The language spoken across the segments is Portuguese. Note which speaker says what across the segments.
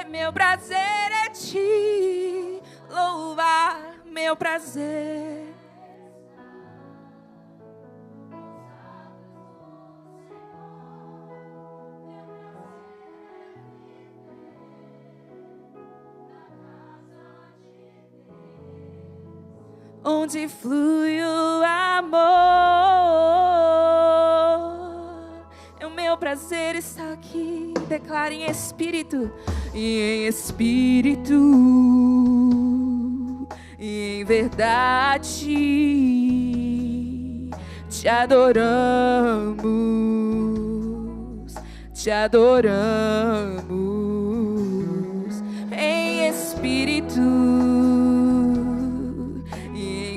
Speaker 1: meu prazer é te louvar, meu prazer. Onde flui o amor, o meu prazer está aqui. Declare em espírito, e em espírito, e em verdade, te adoramos, te adoramos, em espírito,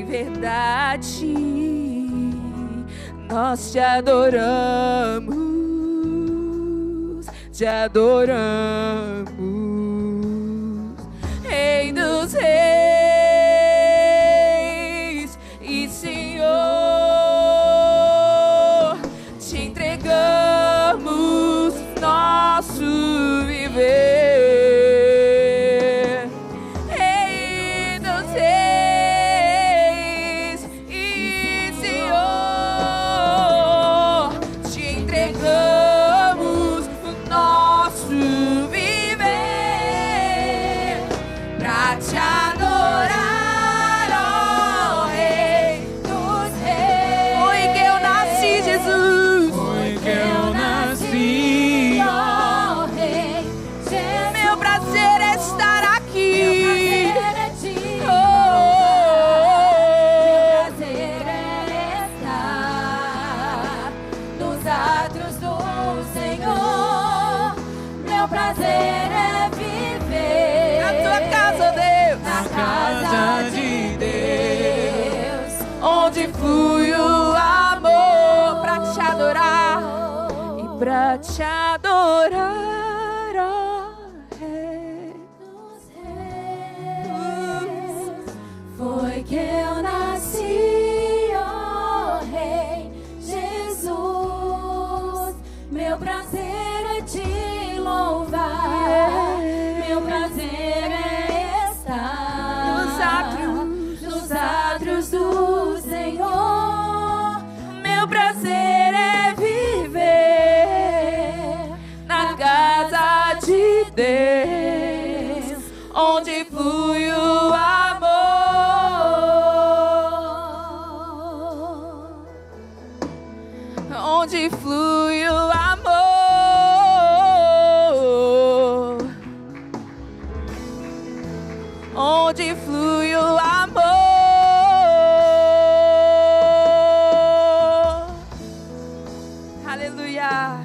Speaker 1: verdade, nós te adoramos, Rei dos reis e Senhor, te entregamos nosso viver. Pra te adorar, ó Rei dos reis, foi que eu nasci, ó Rei Jesus. Meu prazer é te louvar, meu prazer é estar nos átrios do Senhor. Meu prazer é casa de Deus, onde flui o amor, onde flui o amor, onde flui o amor. Aleluia.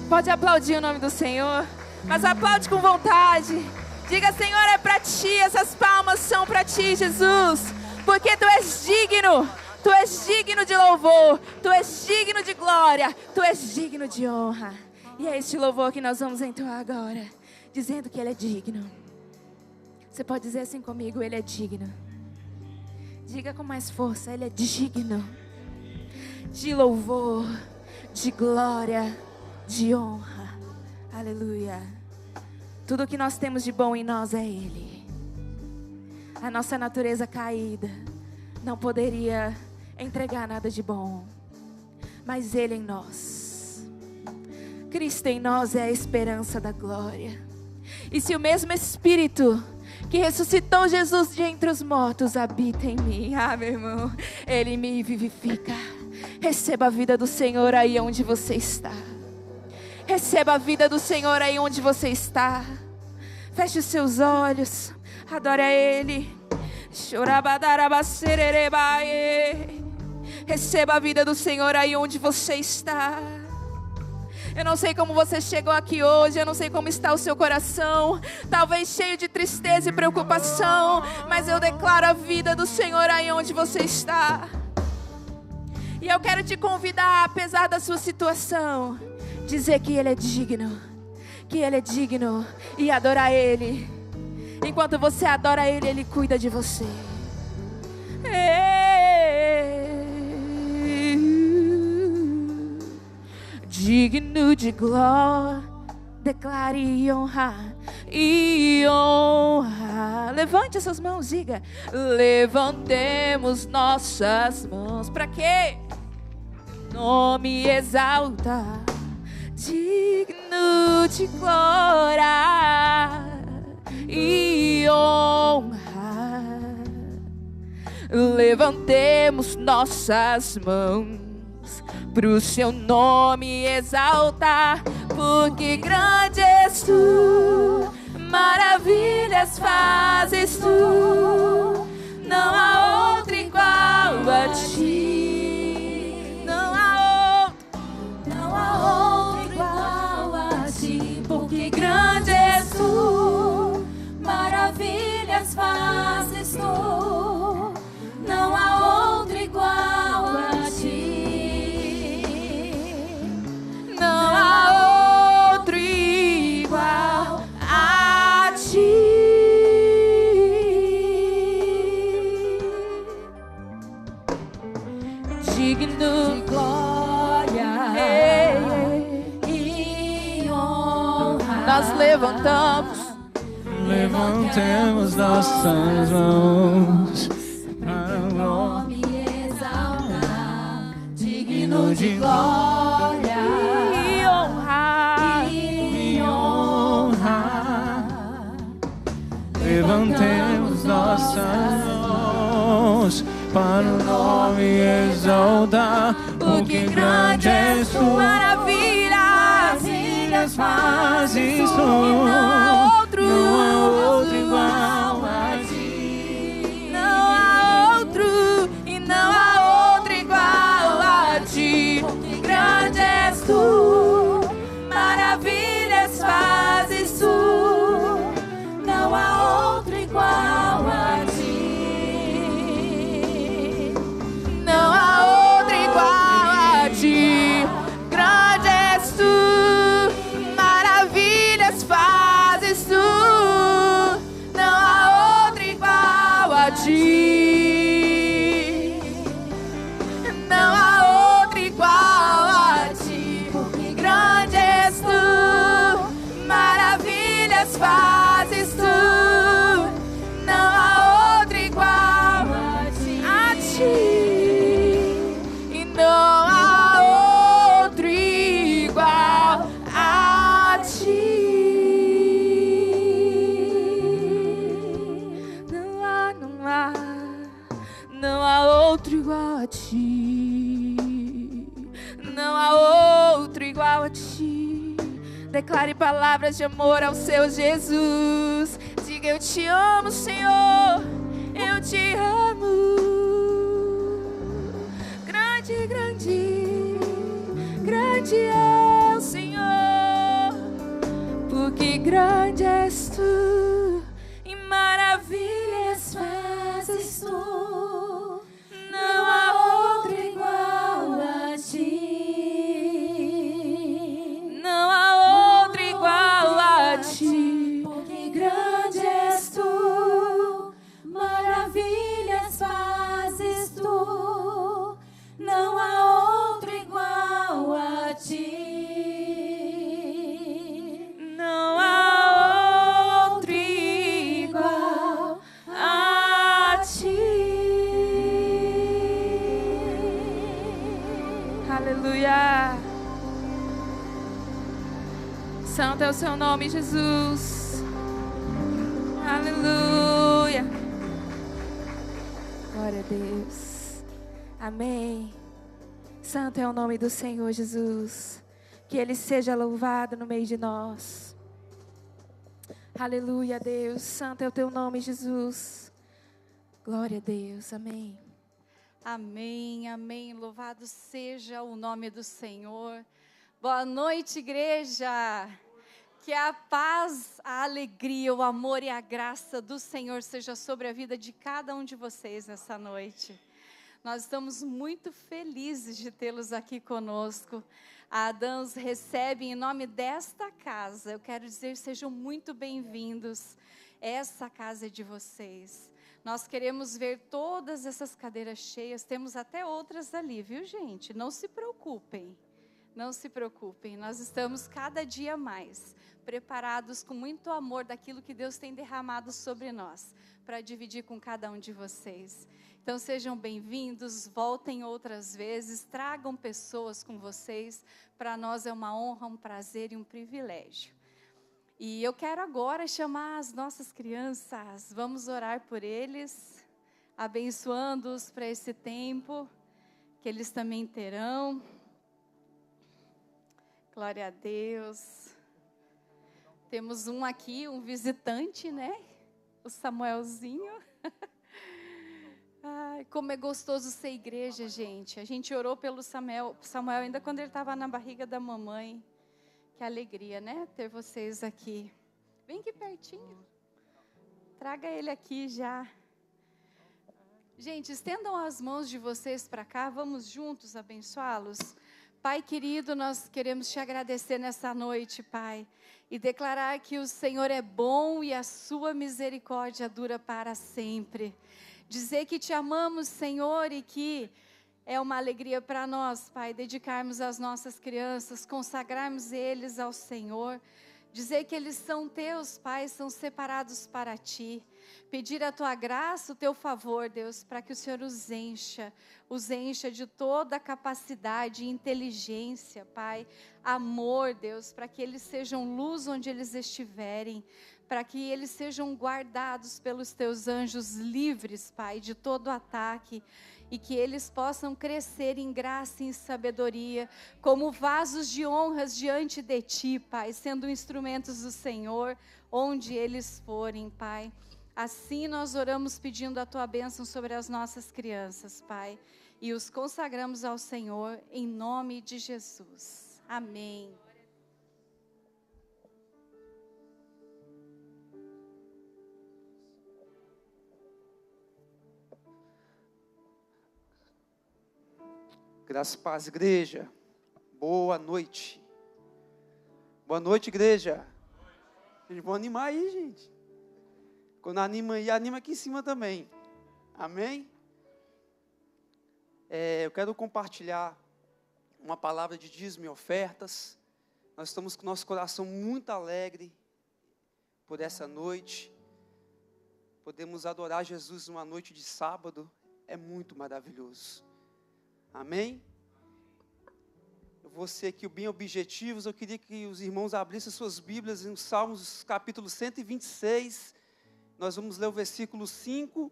Speaker 1: Pode aplaudir o nome do Senhor, mas aplaude com vontade. Diga: Senhor, é para ti, essas palmas são para ti, Jesus, porque tu és digno de louvor, tu és digno de glória, tu és digno de honra. E é este louvor que nós vamos entoar agora, dizendo que Ele é digno. Você pode dizer assim comigo: Ele é digno. Diga com mais força: Ele é digno de louvor, de glória, de honra. Aleluia. Tudo que nós temos de bom em nós é Ele. A nossa natureza caída não poderia entregar nada de bom, mas Ele em nós, Cristo em nós é a esperança da glória. E se o mesmo Espírito que ressuscitou Jesus de entre os mortos habita em mim, meu irmão, Ele me vivifica. Receba a vida do Senhor aí onde você está. Receba a vida do Senhor aí onde você está. Feche os seus olhos. Adore a Ele. Receba a vida do Senhor aí onde você está. Eu não sei como você chegou aqui hoje. Eu não sei como está o seu coração. Talvez cheio de tristeza e preocupação. Mas eu declaro a vida do Senhor aí onde você está. E eu quero te convidar, apesar da sua situação, dizer que Ele é digno, e adorar Ele. Enquanto você adora Ele, Ele cuida de você. Digno de glória, Declare e honra, e honra. Levante essas mãos, diga. Levantemos nossas mãos. Para quê? Nome exalta, digno de glória e honra. Levantemos nossas mãos pro seu nome exaltar, porque grande és tu, maravilhas fazes tu, não há outro igual a ti, não há outro igual a ti, porque grande és tu, maravilhas fazes tu, não há outro igual a ti, não há outro igual a ti. Digno de glória e honra. Nós levantemos nossas mãos para o nome exaltar, digno de glória e honra. Levantemos nossas mãos para o nome exaltar, porque grande és tu, maravilhas fazes tu, não há outro igual a ti, não há outro e não há outro igual a ti, porque grande és tu, maravilhas fazes tu, não há outro igual a ti. Não há outro igual a ti, grande és tu, maravilhas fazes tu, não há outro igual a ti, não há outro igual a ti, porque grande és tu, maravilhas fazes tu, não há outro igual a ti. Não há outro igual a ti. Não há outro igual a ti. Não há outro igual a ti. Declare palavras de amor ao seu Jesus. Diga: eu te amo, Senhor. Eu te amo. Grande é o Senhor, porque grande és tu, e maravilhas fazes tu, não há outro igual a ti, não há outro igual a ti, porque grande és tu, maravilhas fazes tu, não há outro igual a ti. Não há outro igual a ti. Aleluia. Santo é o seu nome, Jesus. Aleluia. Glória a Deus. Amém. Santo é o nome do Senhor Jesus. Que Ele seja louvado no meio de nós. Aleluia, Deus. Santo é o teu nome, Jesus. Glória a Deus. Amém.
Speaker 2: Amém, amém. Louvado seja o nome do Senhor. Boa noite, igreja. Que a paz, a alegria, o amor e a graça do Senhor seja sobre a vida de cada um de vocês nessa noite. Nós estamos muito felizes de tê-los aqui conosco. A Adams recebe em nome desta casa. Eu quero dizer, sejam muito bem-vindos. Essa casa é de vocês. Nós queremos ver todas essas cadeiras cheias. Temos até outras ali, viu, gente? Não se preocupem. Não se preocupem. Nós estamos cada dia mais preparados com muito amor daquilo que Deus tem derramado sobre nós, para dividir com cada um de vocês. Então sejam bem-vindos, voltem outras vezes, tragam pessoas com vocês. Para nós é uma honra, um prazer e um privilégio. E eu quero agora chamar as nossas crianças, vamos orar por eles, abençoando-os para esse tempo que eles também terão. Glória a Deus. Temos um aqui, um visitante, né? O Samuelzinho. Ai, como é gostoso ser igreja, gente. A gente orou pelo Samuel ainda quando ele estava na barriga da mamãe. Que alegria, né? Ter vocês aqui. Vem aqui pertinho. Traga ele aqui já. Gente, estendam as mãos de vocês para cá. Vamos juntos abençoá-los. Pai querido, nós queremos te agradecer nessa noite, Pai. E declarar que o Senhor é bom e a sua misericórdia dura para sempre. Dizer que te amamos, Senhor, e que é uma alegria para nós, Pai, dedicarmos as nossas crianças, consagrarmos eles ao Senhor. Dizer que eles são teus, Pai, são separados para ti. Pedir a tua graça, o teu favor, Deus, para que o Senhor os encha de toda a capacidade e inteligência, Pai. Amor, Deus, para que eles sejam luz onde eles estiverem, para que eles sejam guardados pelos teus anjos livres, Pai, de todo ataque. E que eles possam crescer em graça e em sabedoria, como vasos de honras diante de Ti, Pai, sendo instrumentos do Senhor, onde eles forem, Pai. Assim nós oramos pedindo a Tua bênção sobre as nossas crianças, Pai, e os consagramos ao Senhor, em nome de Jesus. Amém.
Speaker 3: Graças e paz, igreja. Boa noite. Boa noite, igreja. Eles vão animar aí, gente. Quando anima aí, anima aqui em cima também. Amém? Eu quero compartilhar uma palavra de dízimo e ofertas. Nós estamos com o nosso coração muito alegre por essa noite. Podemos adorar Jesus numa noite de sábado. É muito maravilhoso. Amém? Eu vou ser aqui bem objetivos. Eu queria que os irmãos abrissem suas Bíblias em Salmos capítulo 126. Nós vamos ler o versículo 5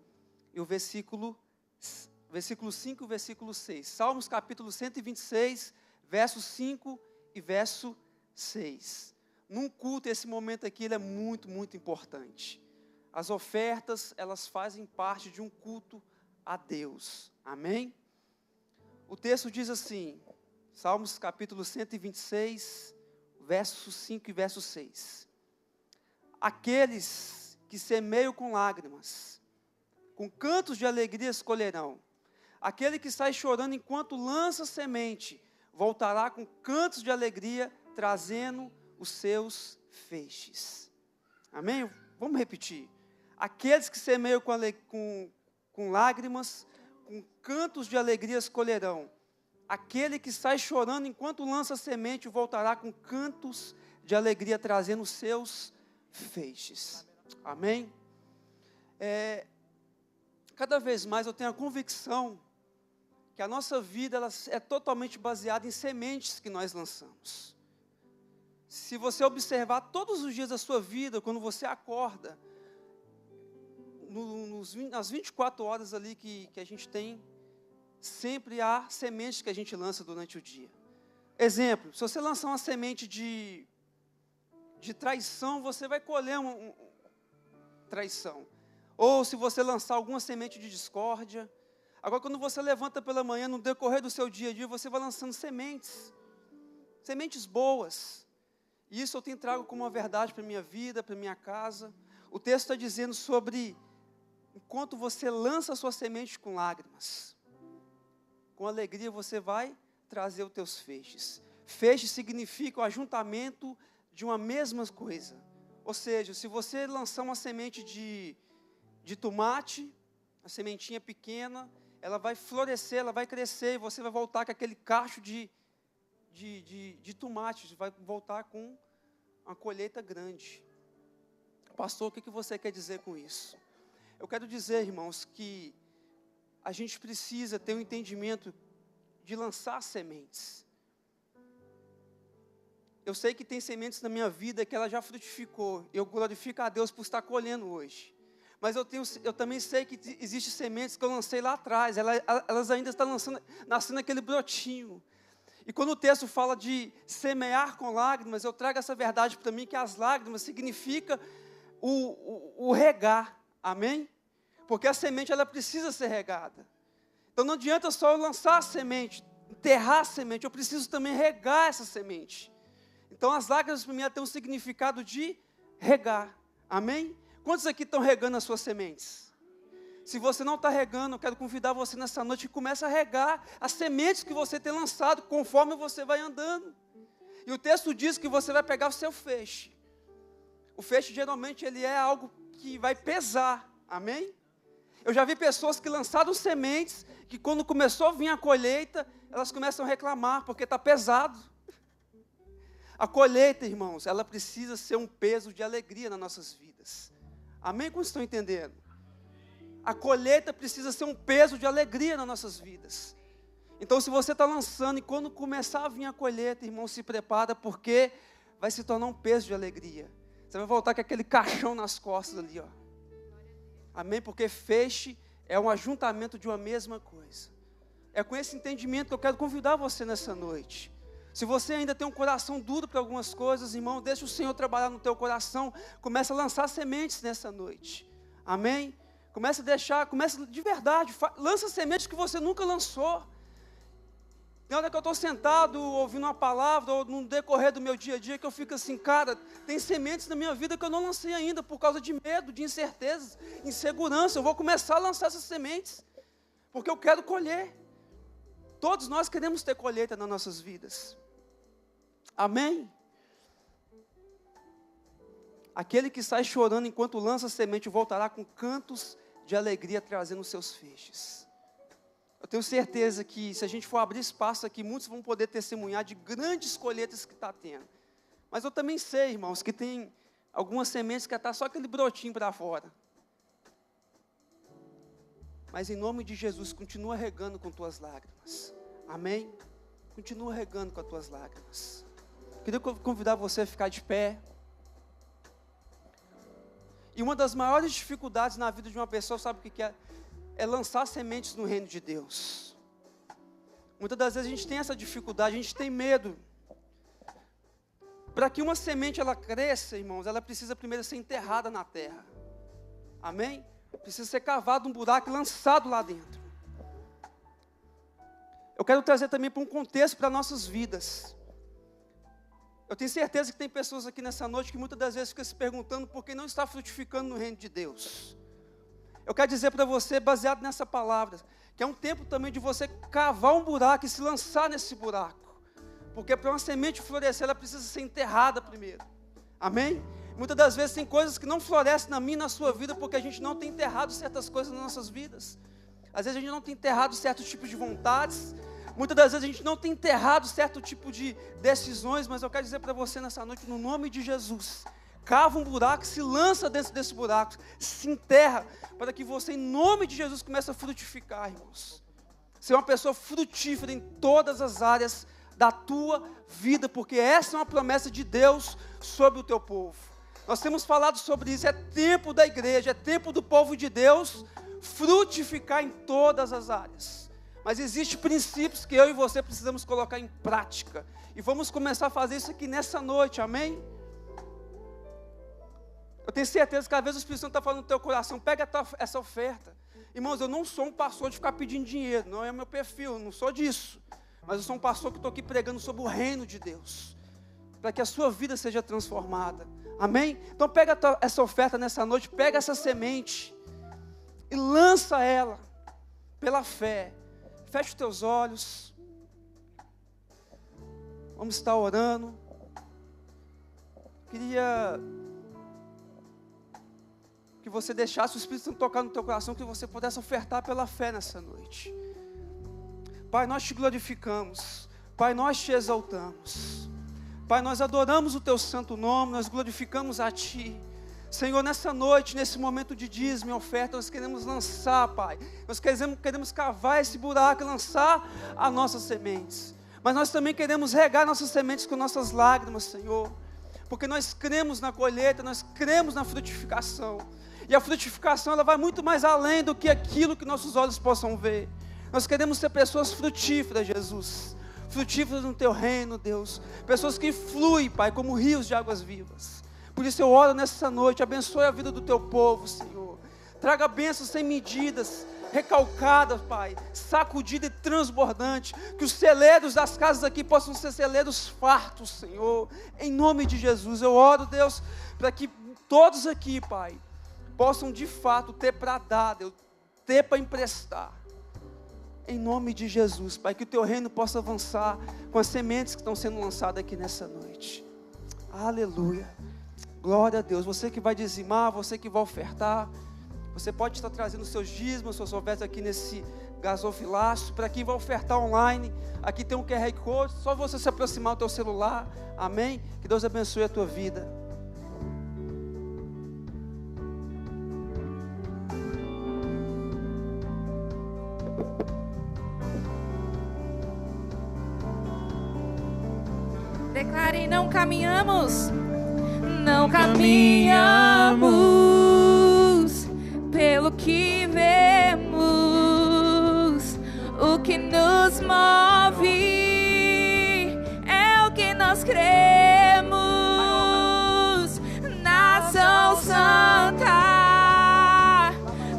Speaker 3: e o versículo 5 e o versículo 6. Salmos capítulo 126, verso 5 e verso 6. Num culto, esse momento aqui ele é muito, muito importante. As ofertas, elas fazem parte de um culto a Deus. Amém? O texto diz assim, Salmos capítulo 126, verso 5 e verso 6. Aqueles que semeiam com lágrimas, com cantos de alegria colherão. Aquele que sai chorando enquanto lança semente, voltará com cantos de alegria, trazendo os seus feixes. Amém? Vamos repetir. Aqueles que semeiam com lágrimas, com cantos de alegrias colherão. Aquele que sai chorando enquanto lança semente, voltará com cantos de alegria, trazendo os seus feixes. Amém? Cada vez mais eu tenho a convicção que a nossa vida ela é totalmente baseada em sementes que nós lançamos. Se você observar todos os dias da sua vida, quando você acorda, nas 24 horas ali que a gente tem, sempre há sementes que a gente lança durante o dia. Exemplo, se você lançar uma semente de traição, você vai colher uma traição. Ou se você lançar alguma semente de discórdia. Agora, quando você levanta pela manhã, no decorrer do seu dia a dia, você vai lançando sementes boas. E isso eu tenho trago como uma verdade para a minha vida, para a minha casa. O texto está dizendo sobre enquanto você lança a sua semente com lágrimas, com alegria você vai trazer os teus feixes. Feixes significa o ajuntamento de uma mesma coisa. Ou seja, se você lançar uma semente de tomate, a sementinha pequena, ela vai florescer, ela vai crescer, e você vai voltar com aquele cacho de tomate, vai voltar com uma colheita grande. Pastor, o que você quer dizer com isso? Eu quero dizer, irmãos, que a gente precisa ter um entendimento de lançar sementes. Eu sei que tem sementes na minha vida que ela já frutificou. Eu glorifico a Deus por estar colhendo hoje. Mas eu também sei que existem sementes que eu lancei lá atrás. Elas ainda estão nascendo aquele brotinho. E quando o texto fala de semear com lágrimas, eu trago essa verdade para mim, que as lágrimas significa o regar. Amém? Porque a semente, ela precisa ser regada. Então não adianta só eu lançar a semente, enterrar a semente, eu preciso também regar essa semente. Então as lágrimas para mim têm um significado de regar. Amém? Quantos aqui estão regando as suas sementes? Se você não está regando, eu quero convidar você nessa noite que comece a regar as sementes que você tem lançado conforme você vai andando. E o texto diz que você vai pegar o seu feixe. O feixe geralmente ele é algo que vai pesar. Amém? Eu já vi pessoas que lançaram sementes, que quando começou a vir a colheita, elas começam a reclamar, porque está pesado. A colheita, irmãos, ela precisa ser um peso de alegria nas nossas vidas. Amém? Como estão entendendo? A colheita precisa ser um peso de alegria nas nossas vidas. Então, se você está lançando e quando começar a vir a colheita, irmão, se prepara, porque vai se tornar um peso de alegria. Você vai voltar com aquele caixão nas costas ali, ó. Amém? Porque feixe é um ajuntamento de uma mesma coisa. É com esse entendimento que eu quero convidar você nessa noite. Se você ainda tem um coração duro para algumas coisas, irmão, deixa o Senhor trabalhar no teu coração. Comece a lançar sementes nessa noite. Amém? Comece de verdade. Lança sementes que você nunca lançou. Tem hora que eu estou sentado, ouvindo uma palavra, ou no decorrer do meu dia a dia, que eu fico assim, cara, tem sementes na minha vida que eu não lancei ainda, por causa de medo, de incertezas, insegurança. Eu vou começar a lançar essas sementes, porque eu quero colher. Todos nós queremos ter colheita nas nossas vidas. Amém? Aquele que sai chorando enquanto lança semente, voltará com cantos de alegria, trazendo os seus feixes. Eu tenho certeza que se a gente for abrir espaço aqui, muitos vão poder testemunhar de grandes colheitas que está tendo. Mas eu também sei, irmãos, que tem algumas sementes que está só aquele brotinho para fora. Mas em nome de Jesus, continua regando com tuas lágrimas. Amém? Continua regando com as tuas lágrimas. Queria convidar você a ficar de pé. E uma das maiores dificuldades na vida de uma pessoa, sabe o que é? É lançar sementes no reino de Deus. Muitas das vezes a gente tem essa dificuldade, a gente tem medo. Para que uma semente ela cresça, irmãos, ela precisa primeiro ser enterrada na terra. Amém? Precisa ser cavado um buraco e lançado lá dentro. Eu quero trazer também para um contexto para nossas vidas. Eu tenho certeza que tem pessoas aqui nessa noite que muitas das vezes ficam se perguntando por que não está frutificando no reino de Deus. Eu quero dizer para você, baseado nessa palavra, que é um tempo também de você cavar um buraco e se lançar nesse buraco. Porque para uma semente florescer, ela precisa ser enterrada primeiro. Amém? Muitas das vezes tem coisas que não florescem na minha e na sua vida porque a gente não tem enterrado certas coisas nas nossas vidas. Às vezes a gente não tem enterrado certos tipos de vontades. Muitas das vezes a gente não tem enterrado certo tipo de decisões, mas eu quero dizer para você nessa noite, no nome de Jesus, cava um buraco, se lança dentro desse buraco, se enterra, para que você, em nome de Jesus, comece a frutificar, irmãos. Ser uma pessoa frutífera em todas as áreas da tua vida, porque essa é uma promessa de Deus sobre o teu povo. Nós temos falado sobre isso, é tempo da igreja, é tempo do povo de Deus frutificar em todas as áreas. Mas existem princípios que eu e você precisamos colocar em prática. E vamos começar a fazer isso aqui nessa noite, amém? Eu tenho certeza que às vezes o Espírito Santo está falando no teu coração, pega essa oferta. Irmãos, eu não sou um pastor de ficar pedindo dinheiro, não é meu perfil, eu não sou disso. Mas eu sou um pastor que estou aqui pregando sobre o reino de Deus, para que a sua vida seja transformada, amém? Então pega essa oferta nessa noite, pega essa semente e lança ela pela fé. Feche os teus olhos. Vamos estar orando. Queria que você deixasse o Espírito Santo tocar no teu coração, que você pudesse ofertar pela fé nessa noite. Pai, nós te glorificamos. Pai, nós te exaltamos. Pai, nós adoramos o Teu santo nome, nós glorificamos a Ti. Senhor, nessa noite, nesse momento de dízimo e oferta, nós queremos lançar, Pai. Nós queremos cavar esse buraco e lançar as nossas sementes. Mas nós também queremos regar nossas sementes com nossas lágrimas, Senhor. Porque nós cremos na colheita, nós cremos na frutificação. E a frutificação, ela vai muito mais além do que aquilo que nossos olhos possam ver. Nós queremos ser pessoas frutíferas, Jesus. Frutíferas no Teu reino, Deus. Pessoas que fluem, Pai, como rios de águas vivas. Por isso eu oro nessa noite, abençoe a vida do Teu povo, Senhor. Traga bênçãos sem medidas, recalcadas, Pai, sacudida e transbordante. Que os celeiros das casas aqui possam ser celeiros fartos, Senhor. Em nome de Jesus, eu oro, Deus, para que todos aqui, Pai, possam de fato ter para dar, Deus, ter para emprestar. Em nome de Jesus, Pai, que o Teu reino possa avançar com as sementes que estão sendo lançadas aqui nessa noite. Aleluia. Glória a Deus. Você que vai dizimar, você que vai ofertar, você pode estar trazendo seus dízimos, suas ofertas aqui nesse gasofilaço. Para quem vai ofertar online, aqui tem um QR Code, só você se aproximar do teu celular. Amém? Que Deus abençoe a tua vida.
Speaker 1: Declare: não caminhamos pelo que vemos. O que nos move é o que nós cremos. Nação Santa,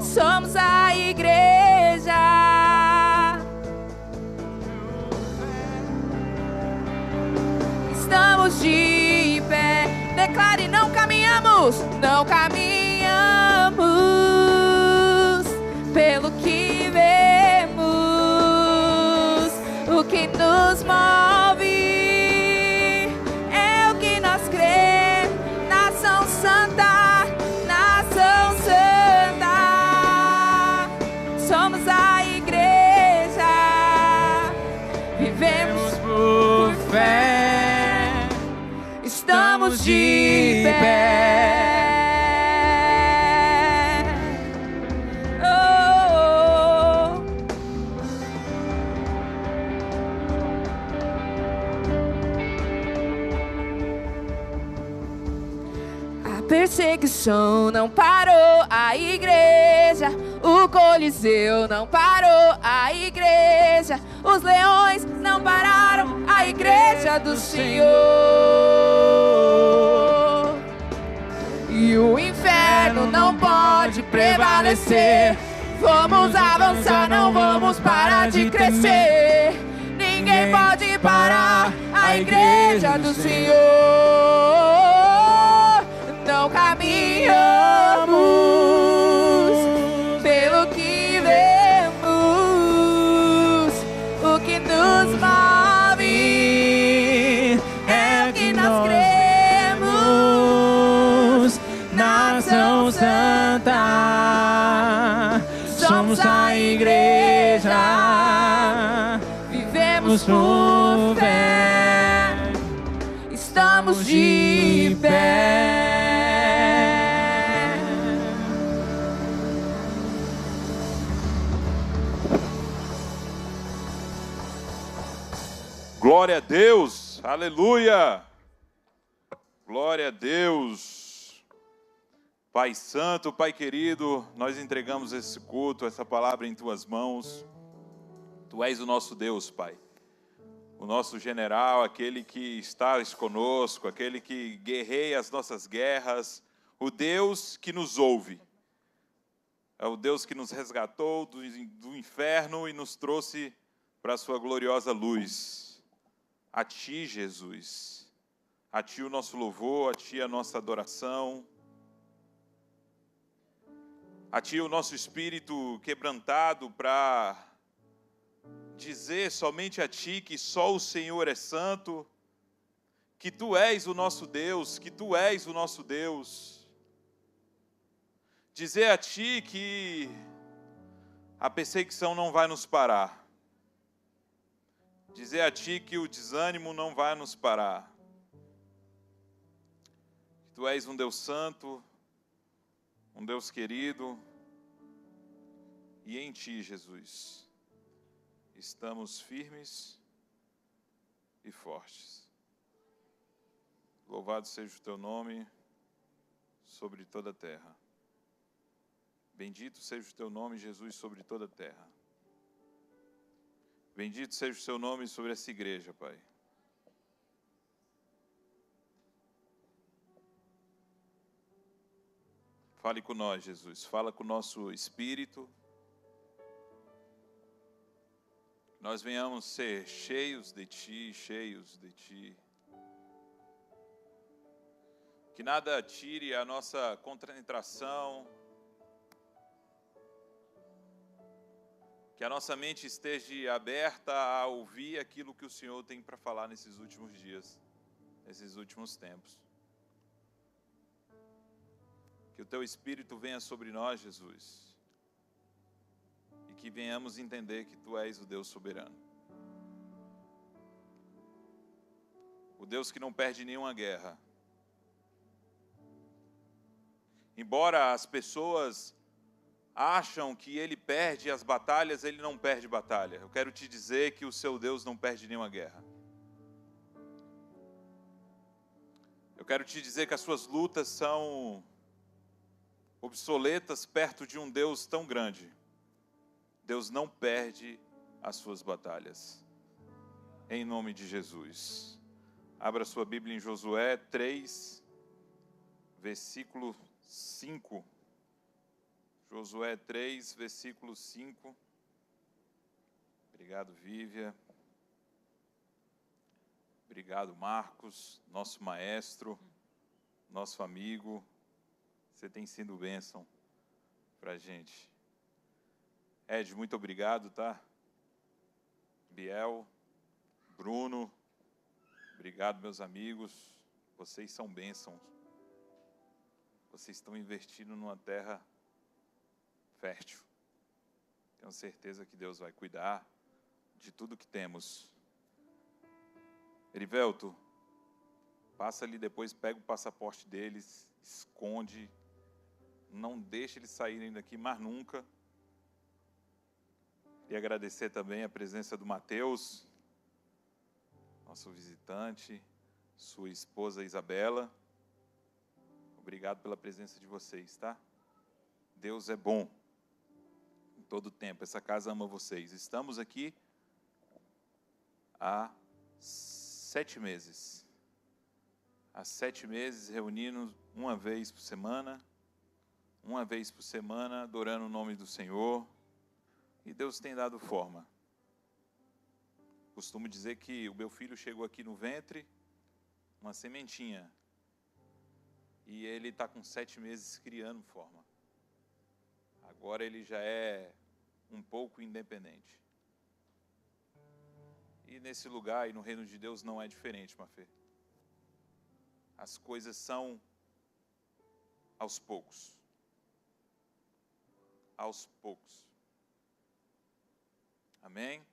Speaker 1: somos a igreja. Estamos de pé. Declare: não caminhamos pelo que vemos. O que nos move é o que nós cremos. Nação Santa, somos a igreja. Vivemos por fé. Estamos de pé. Oh. A perseguição não parou a igreja. O Coliseu não parou a igreja. Os leões não pararam a igreja do Senhor. E o inferno não pode prevalecer. Vamos avançar, não vamos parar de crescer. Ninguém pode parar a igreja do Senhor. Não caminhamos pelo que vemos. O que nos move é o que nós cremos. Nação Santa, somos a igreja. Vivemos por fé. Estamos de pé.
Speaker 4: Glória a Deus, aleluia, glória a Deus. Pai Santo, Pai querido, nós entregamos esse culto, essa palavra em Tuas mãos. Tu és o nosso Deus, Pai, o nosso general, aquele que estás conosco, aquele que guerreia as nossas guerras, o Deus que nos ouve. É o Deus que nos resgatou do inferno e nos trouxe para a sua gloriosa luz. A Ti, Jesus, a Ti o nosso louvor, a Ti a nossa adoração, a Ti o nosso espírito quebrantado para dizer somente a Ti que só o Senhor é santo, que Tu és o nosso Deus, que Tu és o nosso Deus. Dizer a Ti que a perseguição não vai nos parar. Dizer a Ti que o desânimo não vai nos parar. Tu és um Deus santo, um Deus querido, e em Ti, Jesus, estamos firmes e fortes. Louvado seja o Teu nome sobre toda a terra. Bendito seja o Teu nome, Jesus, sobre toda a terra. Bendito seja o Seu nome sobre essa igreja, Pai. Fale com nós, Jesus. Fala com o nosso espírito. Nós venhamos ser cheios de Ti, cheios de Ti. Que nada tire a nossa concentração. Que a nossa mente esteja aberta a ouvir aquilo que o Senhor tem para falar nesses últimos dias, nesses últimos tempos. Que o Teu Espírito venha sobre nós, Jesus. E que venhamos entender que Tu és o Deus soberano. O Deus que não perde nenhuma guerra. Embora as pessoas acham que Ele perde as batalhas, Ele não perde batalha. Eu quero te dizer que o seu Deus não perde nenhuma guerra. Eu quero te dizer que as suas lutas são obsoletas perto de um Deus tão grande. Deus não perde as suas batalhas. Em nome de Jesus. Abra sua Bíblia em Josué 3, versículo 5. Josué 3, versículo 5. Obrigado, Vívia. Obrigado, Marcos, nosso maestro, nosso amigo. Você tem sido bênção para a gente. Ed, muito obrigado, tá? Biel, Bruno, obrigado, meus amigos. Vocês são bênçãos. Vocês estão investindo numa terra fértil. Tenho certeza que Deus vai cuidar de tudo que temos. Erivelto, passa ali depois, pega o passaporte deles, esconde, não deixa eles saírem daqui mais nunca. E agradecer também a presença do Mateus, nosso visitante, sua esposa Isabela. Obrigado pela presença de vocês, tá? Deus é bom em todo tempo. Essa casa ama vocês. Estamos aqui há 7 meses. Há 7 meses reunindo uma vez por semana, adorando o nome do Senhor. E Deus tem dado forma. Costumo dizer que o meu filho chegou aqui no ventre, uma sementinha. E ele está com 7 meses criando forma. Agora ele já é um pouco independente. E nesse lugar e no reino de Deus não é diferente, Mafê. As coisas são aos poucos. Aos poucos. Amém?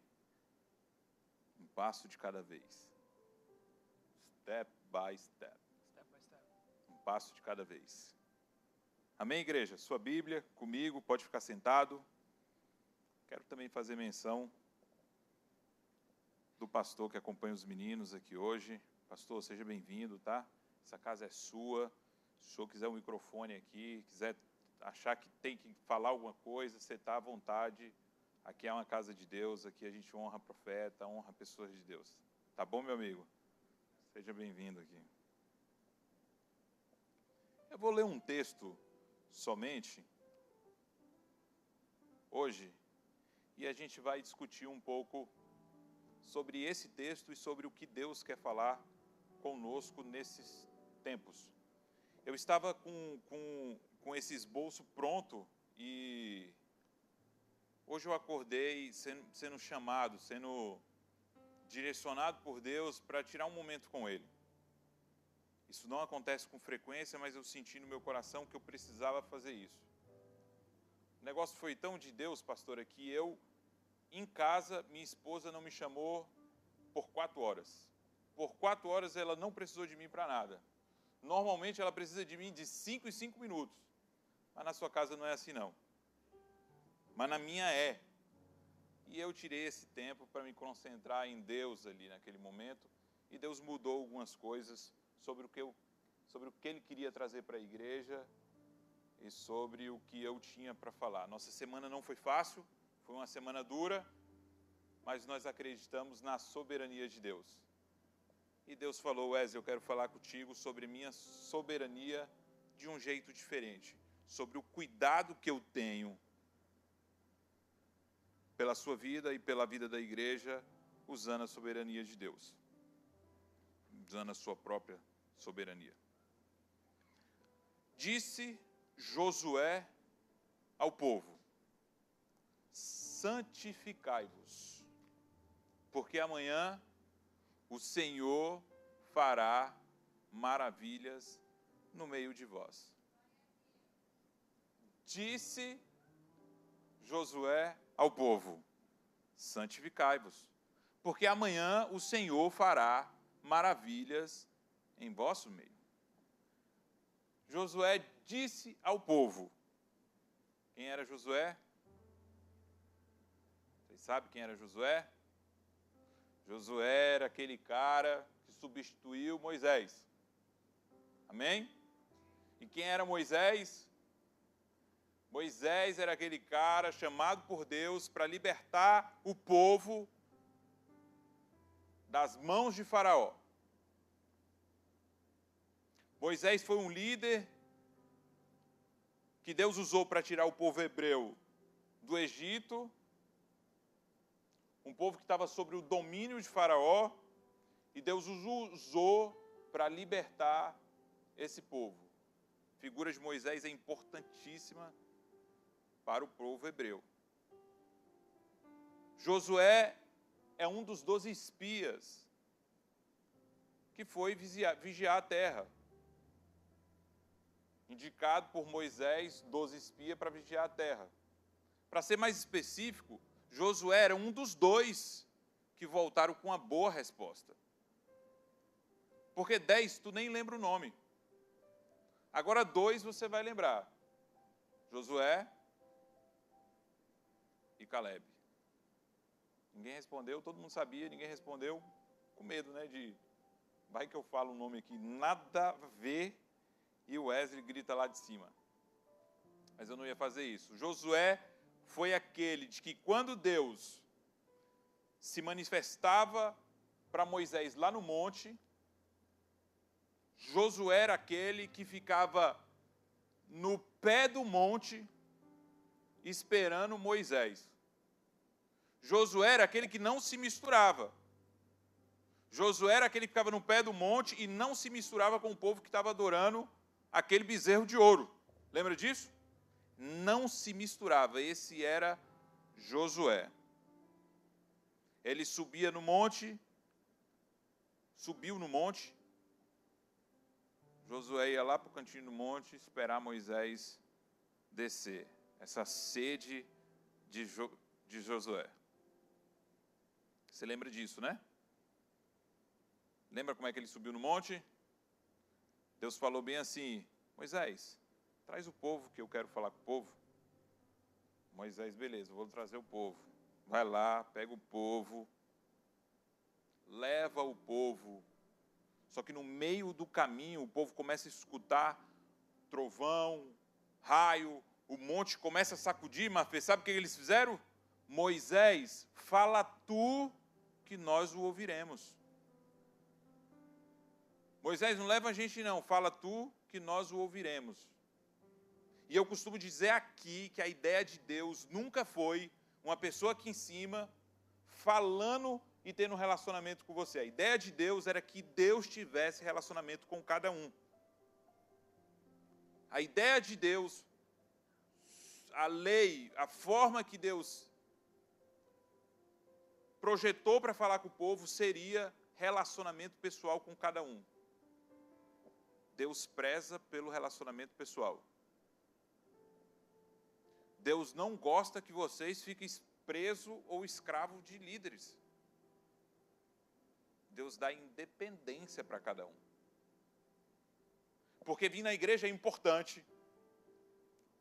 Speaker 4: Um passo de cada vez. Step by step. Um passo de cada vez. Amém, igreja? Sua Bíblia comigo, pode ficar sentado. Quero também fazer menção do pastor que acompanha os meninos aqui hoje. Pastor, seja bem-vindo, tá? Essa casa é sua. Se o senhor quiser um microfone aqui, quiser achar que tem que falar alguma coisa, você está à vontade. Aqui é uma casa de Deus, aqui a gente honra profeta, honra pessoas de Deus. Tá bom, meu amigo? Seja bem-vindo aqui. Eu vou ler um texto somente hoje e a gente vai discutir um pouco sobre esse texto e sobre o que Deus quer falar conosco nesses tempos. Eu estava com esse esboço pronto e hoje eu acordei sendo chamado, sendo direcionado por Deus para tirar um momento com Ele. Isso não acontece com frequência, mas eu senti no meu coração que eu precisava fazer isso. O negócio foi tão de Deus, pastora, que eu, em casa, minha esposa não me chamou por 4 horas. Por 4 horas ela não precisou de mim para nada. Normalmente ela precisa de mim de 5 em 5 minutos. Mas na sua casa não é assim não. Mas na minha é. E eu tirei esse tempo para me concentrar em Deus ali naquele momento. E Deus mudou algumas coisas sobre o que Ele queria trazer para a igreja e sobre o que eu tinha para falar. Nossa semana não foi fácil, foi uma semana dura, mas nós acreditamos na soberania de Deus. E Deus falou: Wesley, eu quero falar contigo sobre minha soberania de um jeito diferente, sobre o cuidado que eu tenho pela sua vida e pela vida da igreja, usando a soberania de Deus, usando a sua própria soberania. Disse Josué ao povo: santificai-vos, porque amanhã o Senhor fará maravilhas no meio de vós. Disse Josué ao povo: santificai-vos, porque amanhã o Senhor fará maravilhas em vosso meio. Josué disse ao povo. Quem era Josué? Vocês sabem quem era Josué? Josué era aquele cara que substituiu Moisés. Amém? E quem era Moisés? Moisés era aquele cara chamado por Deus para libertar o povo das mãos de Faraó. Moisés foi um líder que Deus usou para tirar o povo hebreu do Egito, um povo que estava sobre o domínio de Faraó, e Deus os usou para libertar esse povo. A figura de Moisés é importantíssima para o povo hebreu. Josué é um dos 12 espias que foi vigiar a terra. Indicado por Moisés, 12 espias para vigiar a terra. Para ser mais específico, Josué era um dos 2 que voltaram com uma boa resposta. Porque 10 tu nem lembra o nome. Agora 2 você vai lembrar. Josué e Caleb. Ninguém respondeu, todo mundo sabia, ninguém respondeu. Com medo, né? Vai que eu falo um nome aqui, nada a ver, e o Wesley grita lá de cima. Mas eu não ia fazer isso. Josué foi aquele de que quando Deus se manifestava para Moisés lá no monte, Josué era aquele que ficava no pé do monte esperando Moisés. Josué era aquele que não se misturava. Josué era aquele que ficava no pé do monte e não se misturava com o povo que estava adorando aquele bezerro de ouro. Lembra disso? Não se misturava. Esse era Josué. Ele subiu no monte. Josué ia lá para o cantinho do monte esperar Moisés descer. Essa sede de Josué. Você lembra disso, né? Lembra como é que ele subiu no monte? Deus falou bem assim: Moisés, traz o povo que eu quero falar com o povo. Moisés, beleza, vou trazer o povo. Vai lá, pega o povo, leva o povo. Só que no meio do caminho o povo começa a escutar trovão, raio, o monte começa a sacudir. Mas sabe o que eles fizeram? Moisés, fala tu que nós o ouviremos. Moisés, não leva a gente não, fala tu que nós o ouviremos. E eu costumo dizer aqui que a ideia de Deus nunca foi uma pessoa aqui em cima falando e tendo um relacionamento com você. A ideia de Deus era que Deus tivesse relacionamento com cada um. A ideia de Deus, a lei, a forma que Deus projetou para falar com o povo seria relacionamento pessoal com cada um. Deus preza pelo relacionamento pessoal. Deus não gosta que vocês fiquem presos ou escravos de líderes. Deus dá independência para cada um. Porque vir na igreja é importante.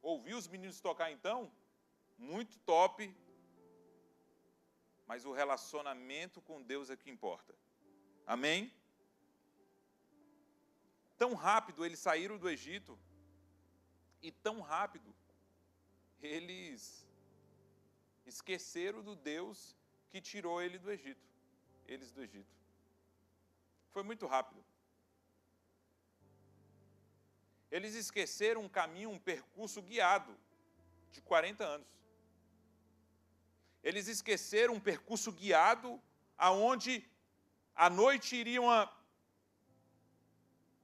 Speaker 4: Ouvir os meninos tocar então, muito top. Mas o relacionamento com Deus é que importa. Amém? Tão rápido eles saíram do Egito, e tão rápido eles esqueceram do Deus que tirou eles do Egito. Foi muito rápido. Eles esqueceram um caminho, um percurso guiado de 40 anos. Eles esqueceram um percurso guiado aonde à noite iria uma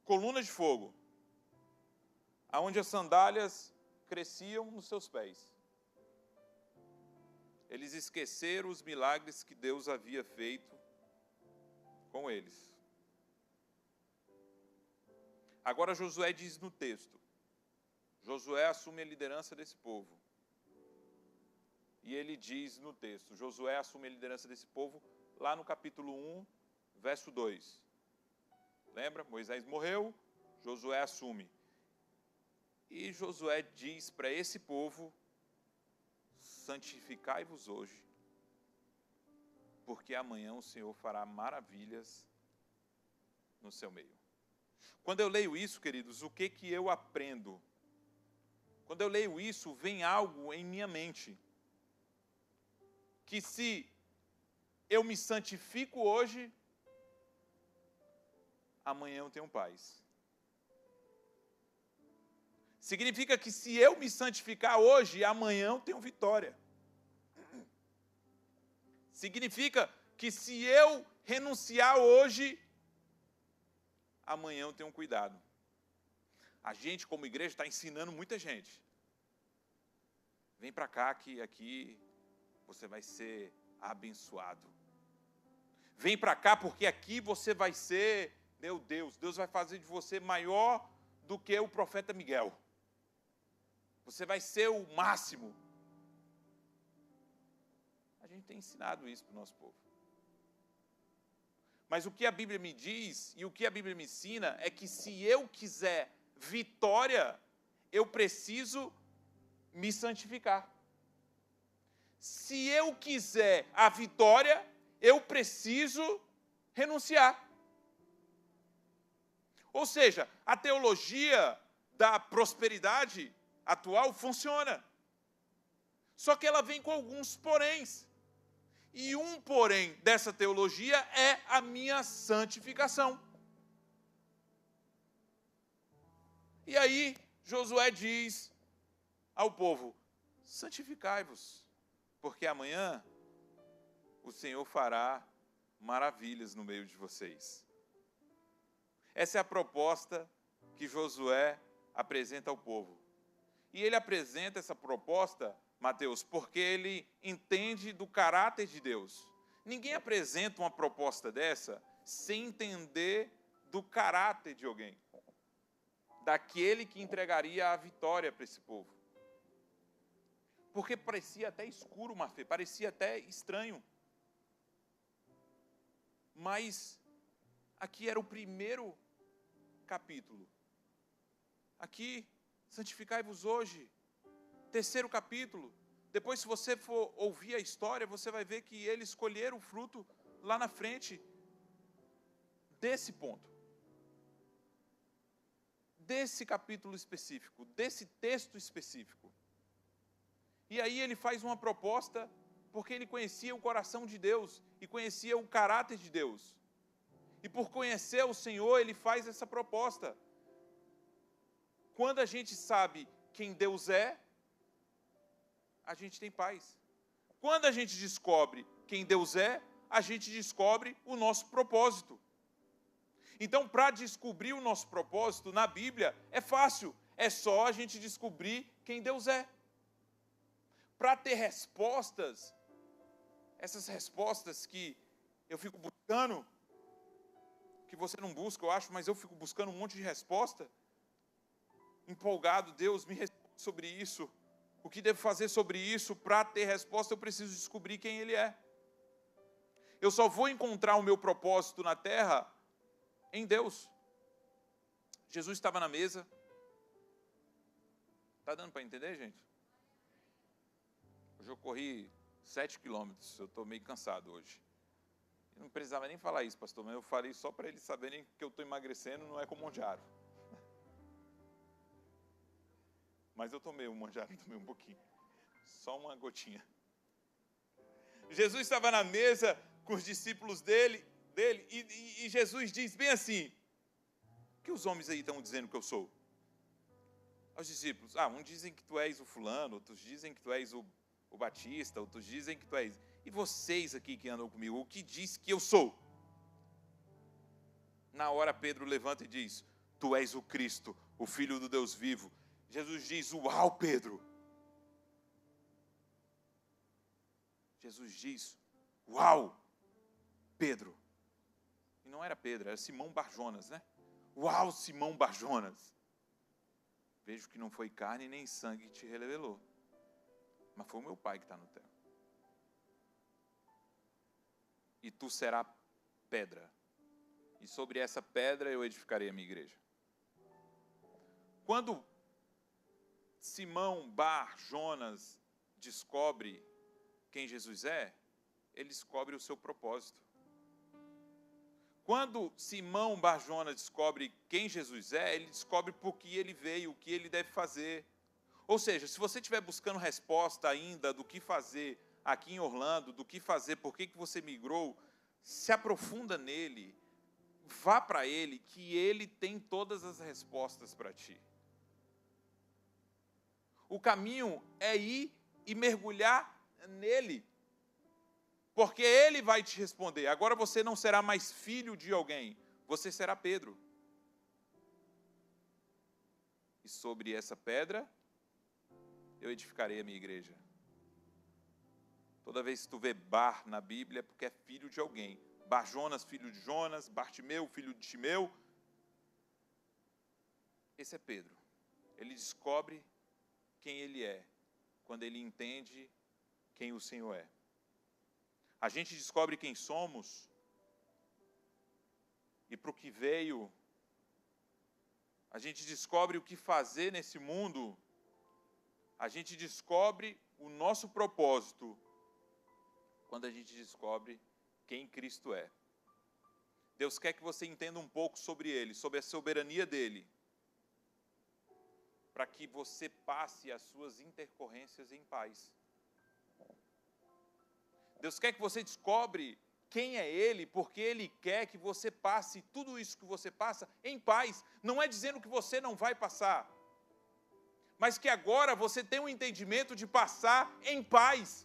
Speaker 4: coluna de fogo, aonde as sandálias cresciam nos seus pés. Eles esqueceram os milagres que Deus havia feito com eles. Agora Josué diz no texto, Josué assume a liderança desse povo. E ele diz no texto, Josué assume a liderança desse povo lá no capítulo 1, verso 2. Lembra? Moisés morreu, Josué assume. E Josué diz para esse povo, santificai-vos hoje, porque amanhã o Senhor fará maravilhas no seu meio. Quando eu leio isso, queridos, o que eu aprendo? Quando eu leio isso, vem algo em minha mente. Que se eu me santifico hoje, amanhã eu tenho paz. Significa que se eu me santificar hoje, amanhã eu tenho vitória. Significa que se eu renunciar hoje, amanhã eu tenho cuidado. A gente, como igreja, está ensinando muita gente. Vem para cá que aqui você vai ser abençoado. Vem para cá porque aqui você vai ser, meu Deus, Deus vai fazer de você maior do que o profeta Miguel. Você vai ser o máximo. A gente tem ensinado isso para o nosso povo. Mas o que a Bíblia me diz e o que a Bíblia me ensina é que se eu quiser vitória, eu preciso me santificar. Se eu quiser a vitória, eu preciso renunciar. Ou seja, a teologia da prosperidade atual funciona. Só que ela vem com alguns poréns. E um porém dessa teologia é a minha santificação. E aí Josué diz ao povo, santificai-vos, porque amanhã o Senhor fará maravilhas no meio de vocês. Essa é a proposta que Josué apresenta ao povo. E ele apresenta essa proposta, Mateus, porque ele entende do caráter de Deus. Ninguém apresenta uma proposta dessa sem entender do caráter de alguém, daquele que entregaria a vitória para esse povo. Porque parecia até escuro, Mafê, parecia até estranho. Mas aqui era o primeiro capítulo. Aqui, santificai-vos hoje. Terceiro capítulo. Depois, se você for ouvir a história, você vai ver que eles colheram o fruto lá na frente desse ponto. Desse capítulo específico, desse texto específico. E aí ele faz uma proposta, porque ele conhecia o coração de Deus e conhecia o caráter de Deus. E por conhecer o Senhor, ele faz essa proposta. Quando a gente sabe quem Deus é, a gente tem paz. Quando a gente descobre quem Deus é, a gente descobre o nosso propósito. Então, para descobrir o nosso propósito na Bíblia, é fácil. É só a gente descobrir quem Deus é. Para ter respostas, essas respostas que eu fico buscando, que você não busca, eu acho, mas eu fico buscando um monte de resposta, empolgado, Deus me responde sobre isso. O que devo fazer sobre isso? Para ter resposta, eu preciso descobrir quem Ele é. Eu só vou encontrar o meu propósito na terra em Deus. Jesus estava na mesa. Está dando para entender, gente? Hoje eu corri 7 quilômetros, eu estou meio cansado hoje. Eu não precisava nem falar isso, pastor, mas eu falei só para eles saberem que eu estou emagrecendo, não é com Monjaro. Mas eu tomei o Monjaro, tomei um pouquinho. Só uma gotinha. Jesus estava na mesa com os discípulos dele e Jesus diz bem assim: o que os homens aí estão dizendo que eu sou? Aos discípulos: uns dizem que tu és o fulano, outros dizem que tu és o Batista, outros dizem que tu és... E vocês aqui que andam comigo, o que diz que eu sou? Na hora Pedro levanta e diz: tu és o Cristo, o Filho do Deus vivo. Jesus diz: uau, Pedro. Jesus diz: uau, Pedro. E não era Pedro, era Simão Barjonas, né? Uau, Simão Barjonas. Vejo que não foi carne nem sangue que te revelou, mas foi o meu Pai que está no céu. E tu serás pedra, e sobre essa pedra eu edificarei a minha igreja. Quando Simão Barjonas descobre quem Jesus é, ele descobre o seu propósito. Quando Simão Barjonas descobre quem Jesus é, ele descobre por que ele veio, o que ele deve fazer. Ou seja, se você estiver buscando resposta ainda do que fazer aqui em Orlando, do que fazer, por que você migrou, se aprofunda nele, vá para ele, que ele tem todas as respostas para ti. O caminho é ir e mergulhar nele, porque ele vai te responder. Agora você não será mais filho de alguém, você será Pedro. E sobre essa pedra eu edificarei a minha igreja. Toda vez que tu vê Bar na Bíblia é porque é filho de alguém. Barjonas, filho de Jonas, Bartimeu, filho de Timeu. Esse é Pedro. Ele descobre quem ele é quando ele entende quem o Senhor é. A gente descobre quem somos e para o que veio. A gente descobre o que fazer nesse mundo. A gente descobre o nosso propósito quando a gente descobre quem Cristo é. Deus quer que você entenda um pouco sobre Ele, sobre a soberania dEle, para que você passe as suas intercorrências em paz. Deus quer que você descobre quem é Ele, porque Ele quer que você passe tudo isso que você passa em paz. Não é dizendo que você não vai passar, mas que agora você tem um entendimento de passar em paz.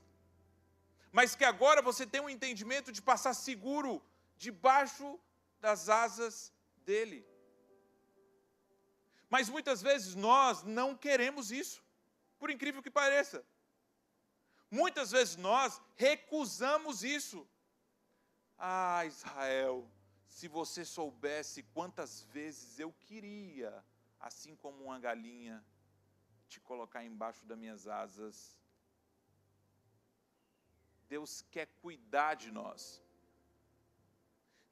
Speaker 4: Mas que agora você tem um entendimento de passar seguro, debaixo das asas dEle. Mas muitas vezes nós não queremos isso, por incrível que pareça. Muitas vezes nós recusamos isso. Ah, Israel, se você soubesse quantas vezes eu queria, assim como uma galinha, te colocar embaixo das minhas asas. Deus quer cuidar de nós.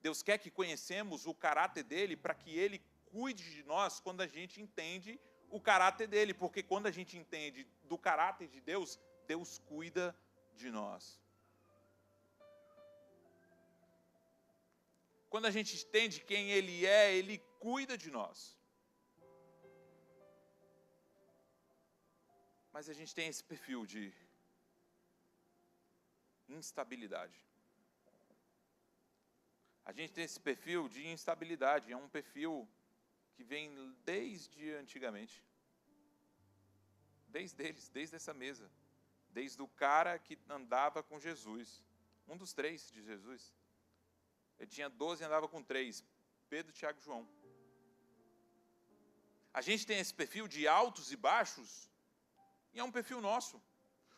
Speaker 4: Deus quer que conhecemos o caráter dEle para que Ele cuide de nós quando a gente entende o caráter dEle. Porque quando a gente entende do caráter de Deus, Deus cuida de nós. Quando a gente entende quem Ele é, Ele cuida de nós. Mas a gente tem esse perfil de instabilidade. A gente tem esse perfil de instabilidade, é um perfil que vem desde antigamente. Desde essa mesa. Desde o cara que andava com Jesus. Um dos 3 de Jesus. Ele tinha 12 e andava com 3. Pedro, Tiago e João. A gente tem esse perfil de altos e baixos, e é um perfil nosso.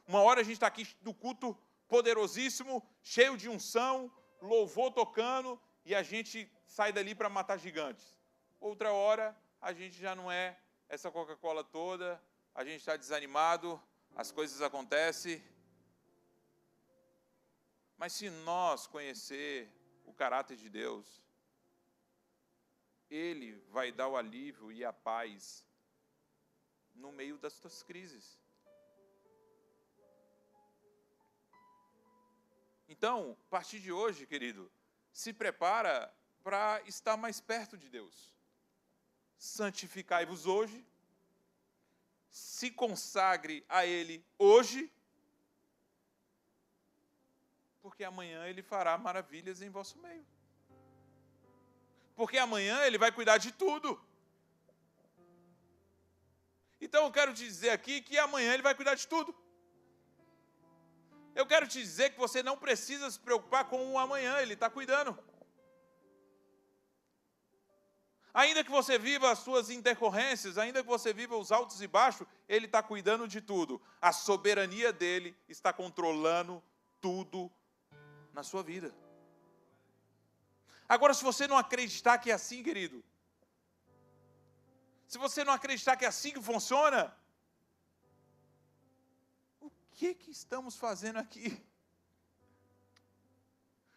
Speaker 4: Uma hora a gente está aqui no culto poderosíssimo, cheio de unção, louvor tocando, e a gente sai dali para matar gigantes. Outra hora, a gente já não é essa Coca-Cola toda, a gente está desanimado, as coisas acontecem. Mas se nós conhecer o caráter de Deus, Ele vai dar o alívio e a paz no meio das tuas crises. Então, a partir de hoje, querido, se prepara para estar mais perto de Deus. Santificai-vos hoje, se consagre a Ele hoje, porque amanhã Ele fará maravilhas em vosso meio. Porque amanhã Ele vai cuidar de tudo. Então eu quero te dizer aqui que amanhã Ele vai cuidar de tudo. Eu quero te dizer que você não precisa se preocupar com o amanhã, Ele está cuidando. Ainda que você viva as suas intercorrências, ainda que você viva os altos e baixos, Ele está cuidando de tudo. A soberania dEle está controlando tudo na sua vida. Agora, se você não acreditar que é assim, querido, se você não acreditar que é assim que funciona, o que estamos fazendo aqui?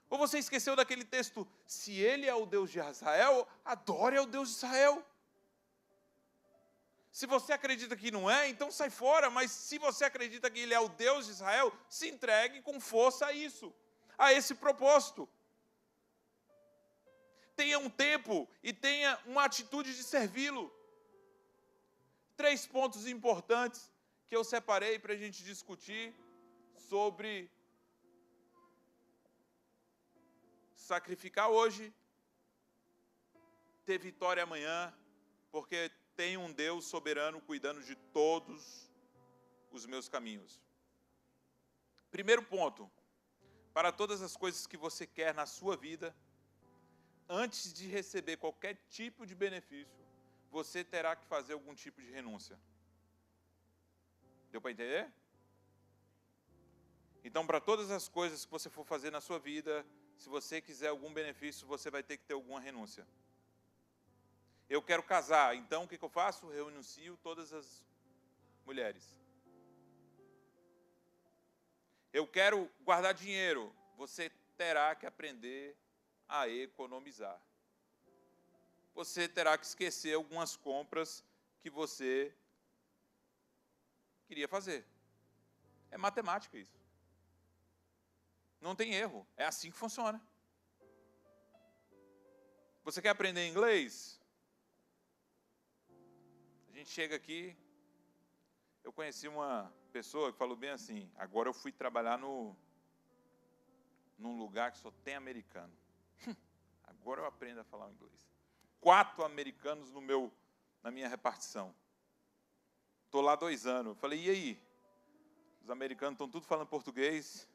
Speaker 4: Ou você esqueceu daquele texto, se Ele é o Deus de Israel, adore ao Deus de Israel. Se você acredita que não é, então sai fora, mas se você acredita que Ele é o Deus de Israel, se entregue com força a isso, a esse propósito. Tenha um tempo e tenha uma atitude de servi-lo. 3 pontos importantes que eu separei para a gente discutir sobre sacrificar hoje, ter vitória amanhã, porque tem um Deus soberano cuidando de todos os meus caminhos. Primeiro ponto, para todas as coisas que você quer na sua vida, antes de receber qualquer tipo de benefício, você terá que fazer algum tipo de renúncia. Deu para entender? Então, para todas as coisas que você for fazer na sua vida, se você quiser algum benefício, você vai ter que ter alguma renúncia. Eu quero casar, então o que eu faço? Eu renuncio todas as mulheres. Eu quero guardar dinheiro, você terá que aprender a economizar. Você terá que esquecer algumas compras que você queria fazer. É matemática isso. Não tem erro, é assim que funciona. Você quer aprender inglês? A gente chega aqui, eu conheci uma pessoa que falou bem assim, agora eu fui trabalhar num lugar que só tem americano. Agora eu aprendo a falar inglês. 4 americanos na minha repartição. Estou lá 2 anos. Falei, e aí? Os americanos estão tudo falando português.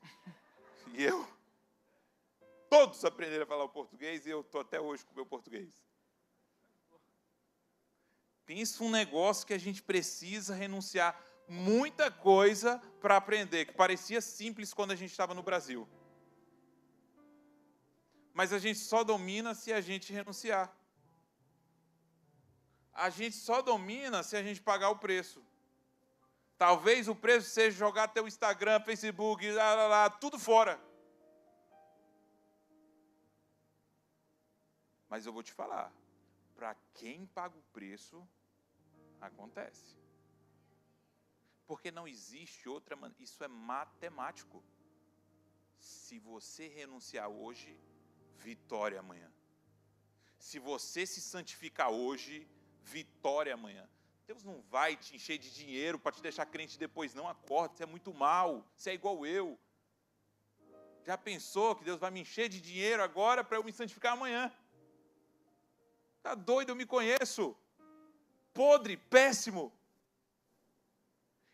Speaker 4: E eu? Todos aprenderam a falar o português e eu estou até hoje com o meu português. Pensa um negócio que a gente precisa renunciar muita coisa para aprender, que parecia simples quando a gente estava no Brasil. Mas a gente só domina se a gente renunciar. A gente só domina se a gente pagar o preço. Talvez o preço seja jogar teu Instagram, Facebook, tudo fora. Mas eu vou te falar, para quem paga o preço, acontece. Porque não existe outra maneira, isso é matemático. Se você renunciar hoje, vitória amanhã. Se você se santificar hoje, vitória amanhã. Deus não vai te encher de dinheiro para te deixar crente depois, não. Acorda, você é muito mal, você é igual eu. Já pensou que Deus vai me encher de dinheiro agora para eu me santificar amanhã? Está doido, eu me conheço. Podre, péssimo.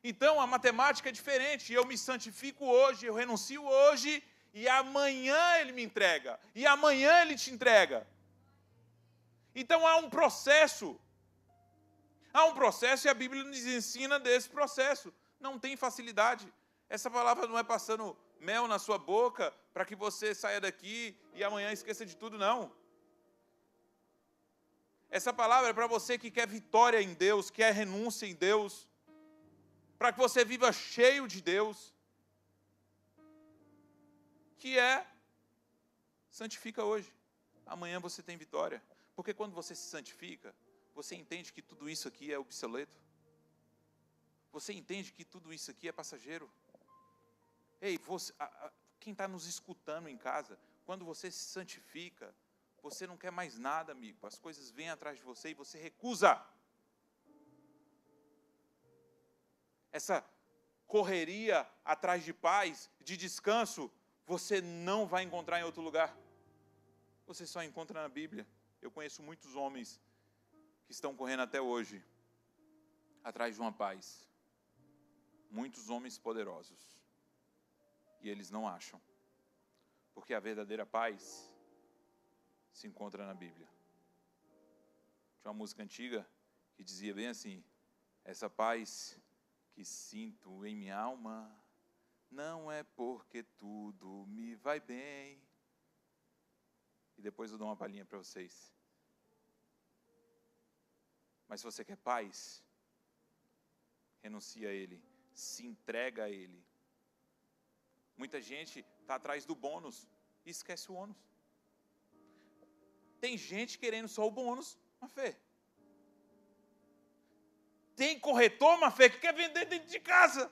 Speaker 4: Então a matemática é diferente. Eu me santifico hoje, eu renuncio hoje, e amanhã Ele me entrega. E amanhã Ele te entrega. Então há um processo. Há um processo e a Bíblia nos ensina desse processo. Não tem facilidade. Essa palavra não é passando mel na sua boca para que você saia daqui e amanhã esqueça de tudo, não. Essa palavra é para você que quer vitória em Deus, quer renúncia em Deus, para que você viva cheio de Deus, que é, santifica hoje. Amanhã você tem vitória. Porque quando você se santifica, você entende que tudo isso aqui é obsoleto. Você entende que tudo isso aqui é passageiro. Ei, você, quem está nos escutando em casa, quando você se santifica, você não quer mais nada, amigo. As coisas vêm atrás de você e você recusa. Essa correria atrás de paz, de descanso, você não vai encontrar em outro lugar. Você só encontra na Bíblia. Eu conheço muitos homens que estão correndo até hoje atrás de uma paz. Muitos homens poderosos. E eles não acham. Porque a verdadeira paz se encontra na Bíblia. Tinha uma música antiga que dizia bem assim: essa paz que sinto em minha alma não é porque tudo me vai bem. E depois eu dou uma palhinha para vocês. Mas se você quer paz, renuncia a Ele, se entrega a Ele. Muita gente está atrás do bônus e esquece o ônus. Tem gente querendo só o bônus, Mafê. Tem corretor, Mafê, que quer vender dentro de casa.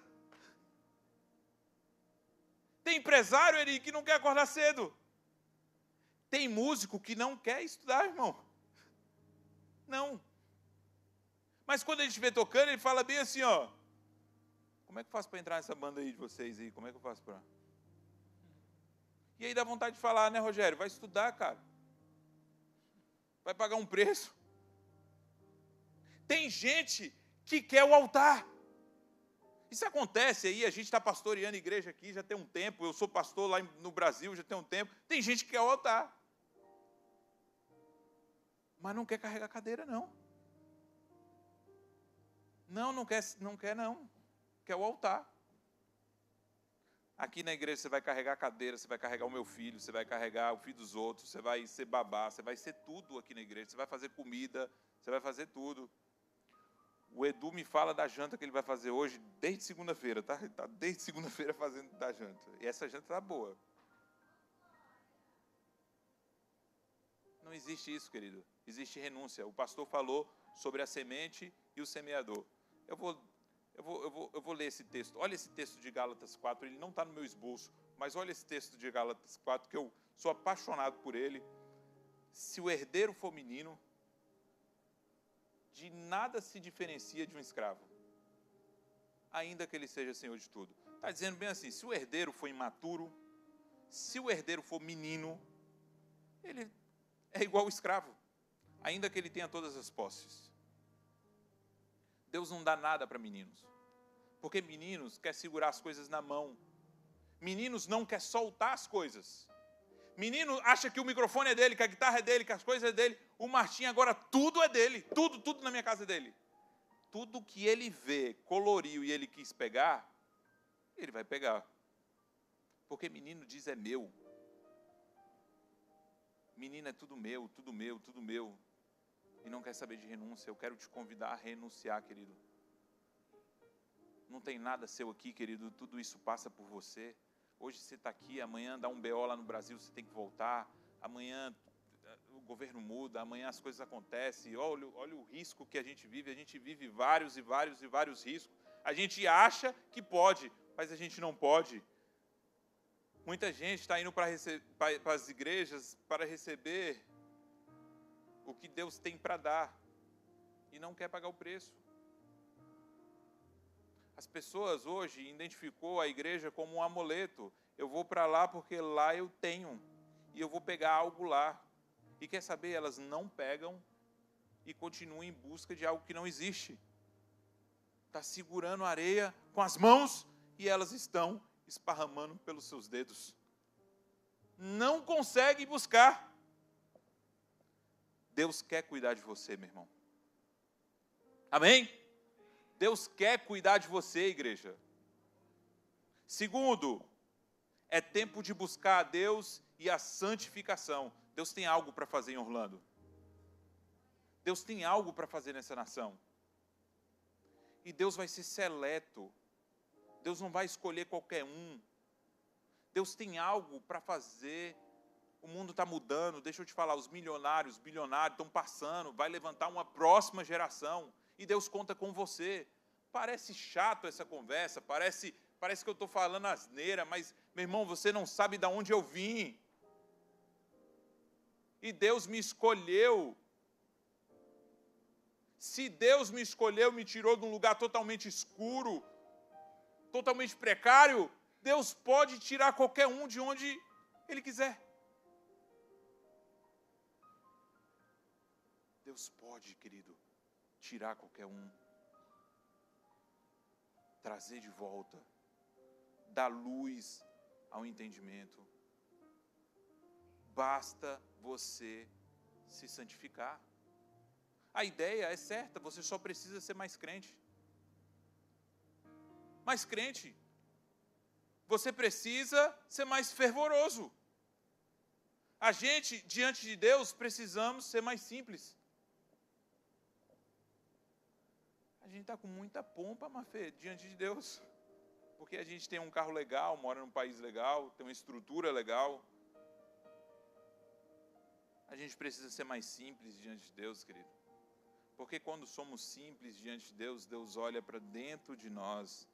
Speaker 4: Tem empresário, Eri, que não quer acordar cedo. Tem músico que não quer estudar, irmão. Não. Mas quando a gente vê tocando, ele fala bem assim, ó. Como é que eu faço para entrar nessa banda aí de vocês aí? Como é que eu faço para... E aí dá vontade de falar, né, Rogério? Vai estudar, cara. Vai pagar um preço. Tem gente que quer o altar. Isso acontece aí, a gente está pastoreando igreja aqui já tem um tempo, eu sou pastor lá no Brasil já tem um tempo. Tem gente que quer o altar. Mas não quer carregar cadeira, não. Não quer não. Quer o altar. Aqui na igreja você vai carregar a cadeira, você vai carregar o meu filho, você vai carregar o filho dos outros, você vai ser babá, você vai ser tudo aqui na igreja, você vai fazer comida, você vai fazer tudo. O Edu me fala da janta que ele vai fazer hoje desde segunda-feira, tá? Ele está desde segunda-feira fazendo da janta. E essa janta está boa. Não existe isso, querido. Existe renúncia. O pastor falou sobre a semente e o semeador. Eu vou ler esse texto. Olha esse texto de Gálatas 4. Ele não está no meu esboço, mas olha esse texto de Gálatas 4, que eu sou apaixonado por ele. Se o herdeiro for menino, de nada se diferencia de um escravo, ainda que ele seja senhor de tudo. Está dizendo bem assim, se o herdeiro for imaturo, se o herdeiro for menino, ele é igual ao escravo, ainda que ele tenha todas as posses. Deus não dá nada para meninos, porque meninos querem segurar as coisas na mão. Meninos não querem soltar as coisas. Menino acha que o microfone é dele, que a guitarra é dele, que as coisas é dele. O Martim agora tudo é dele. Tudo na minha casa é dele. Tudo que ele vê, coloriu e ele quis pegar, ele vai pegar. Porque menino diz é meu. Menino é tudo meu, tudo meu, tudo meu. E não quer saber de renúncia. Eu quero te convidar a renunciar, querido. Não tem nada seu aqui, querido. Tudo isso passa por você. Hoje você está aqui, amanhã dá um BO lá no Brasil, você tem que voltar. Amanhã o governo muda, amanhã as coisas acontecem. Olha o risco que a gente vive vários e vários e vários riscos. A gente acha que pode, mas a gente não pode. Muita gente está indo para as igrejas para receber o que Deus tem para dar e não quer pagar o preço. As pessoas hoje identificou a igreja como um amuleto. Eu vou para lá porque lá eu tenho. E eu vou pegar algo lá. E quer saber? Elas não pegam e continuam em busca de algo que não existe. Está segurando a areia com as mãos e elas estão esparramando pelos seus dedos. Não consegue buscar. Deus quer cuidar de você, meu irmão. Amém? Deus quer cuidar de você, igreja. Segundo, é tempo de buscar a Deus e a santificação. Deus tem algo para fazer em Orlando. Deus tem algo para fazer nessa nação. E Deus vai ser seleto. Deus não vai escolher qualquer um. Deus tem algo para fazer O mundo está mudando, deixa eu te falar, os milionários, bilionários estão passando, vai levantar uma próxima geração, e Deus conta com você. Parece chato essa conversa, parece que eu estou falando asneira, mas, meu irmão, você não sabe de onde eu vim. E Deus me escolheu. Se Deus me escolheu, me tirou de um lugar totalmente escuro, totalmente precário, Deus pode tirar qualquer um de onde Ele quiser. Deus pode, querido, tirar qualquer um, trazer de volta, dar luz ao entendimento. Basta você se santificar. A ideia é certa, você só precisa ser mais crente. Mais crente. Você precisa ser mais fervoroso. A gente, diante de Deus, precisamos ser mais simples. A gente está com muita pompa, Mafê, diante de Deus. Porque a gente tem um carro legal, mora num país legal, tem uma estrutura legal. A gente precisa ser mais simples diante de Deus, querido. Porque quando somos simples diante de Deus, Deus olha para dentro de nós.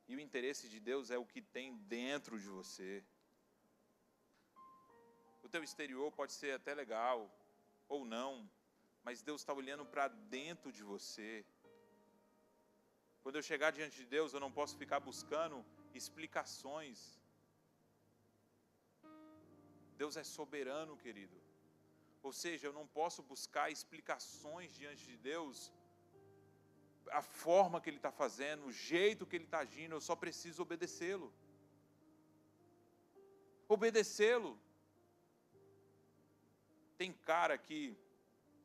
Speaker 4: E o interesse de Deus é o que tem dentro de você. O teu exterior pode ser até legal, ou não, mas Deus está olhando para dentro de você. Quando eu chegar diante de Deus, eu não posso ficar buscando explicações. Deus é soberano, querido. Ou seja, eu não posso buscar explicações diante de Deus, a forma que Ele está fazendo, o jeito que Ele está agindo, eu só preciso obedecê-lo. Obedecê-lo. Tem cara que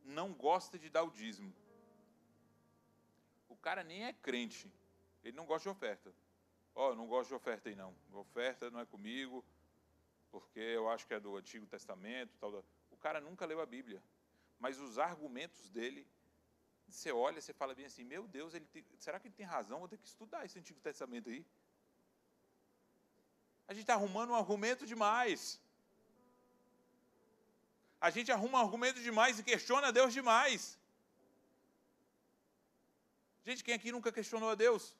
Speaker 4: não gosta de dar o dízimo. O cara nem é crente, ele não gosta de oferta. Eu não gosto de oferta aí não, oferta não é comigo, porque eu acho que é do Antigo Testamento. O cara nunca leu a Bíblia, mas os argumentos dele, você olha, você fala bem assim, meu Deus, será que ele tem razão? Vou ter que estudar esse Antigo Testamento aí. A gente está arrumando um argumento demais. A gente arruma um argumento demais e questiona Deus demais. Gente, quem aqui nunca questionou a Deus?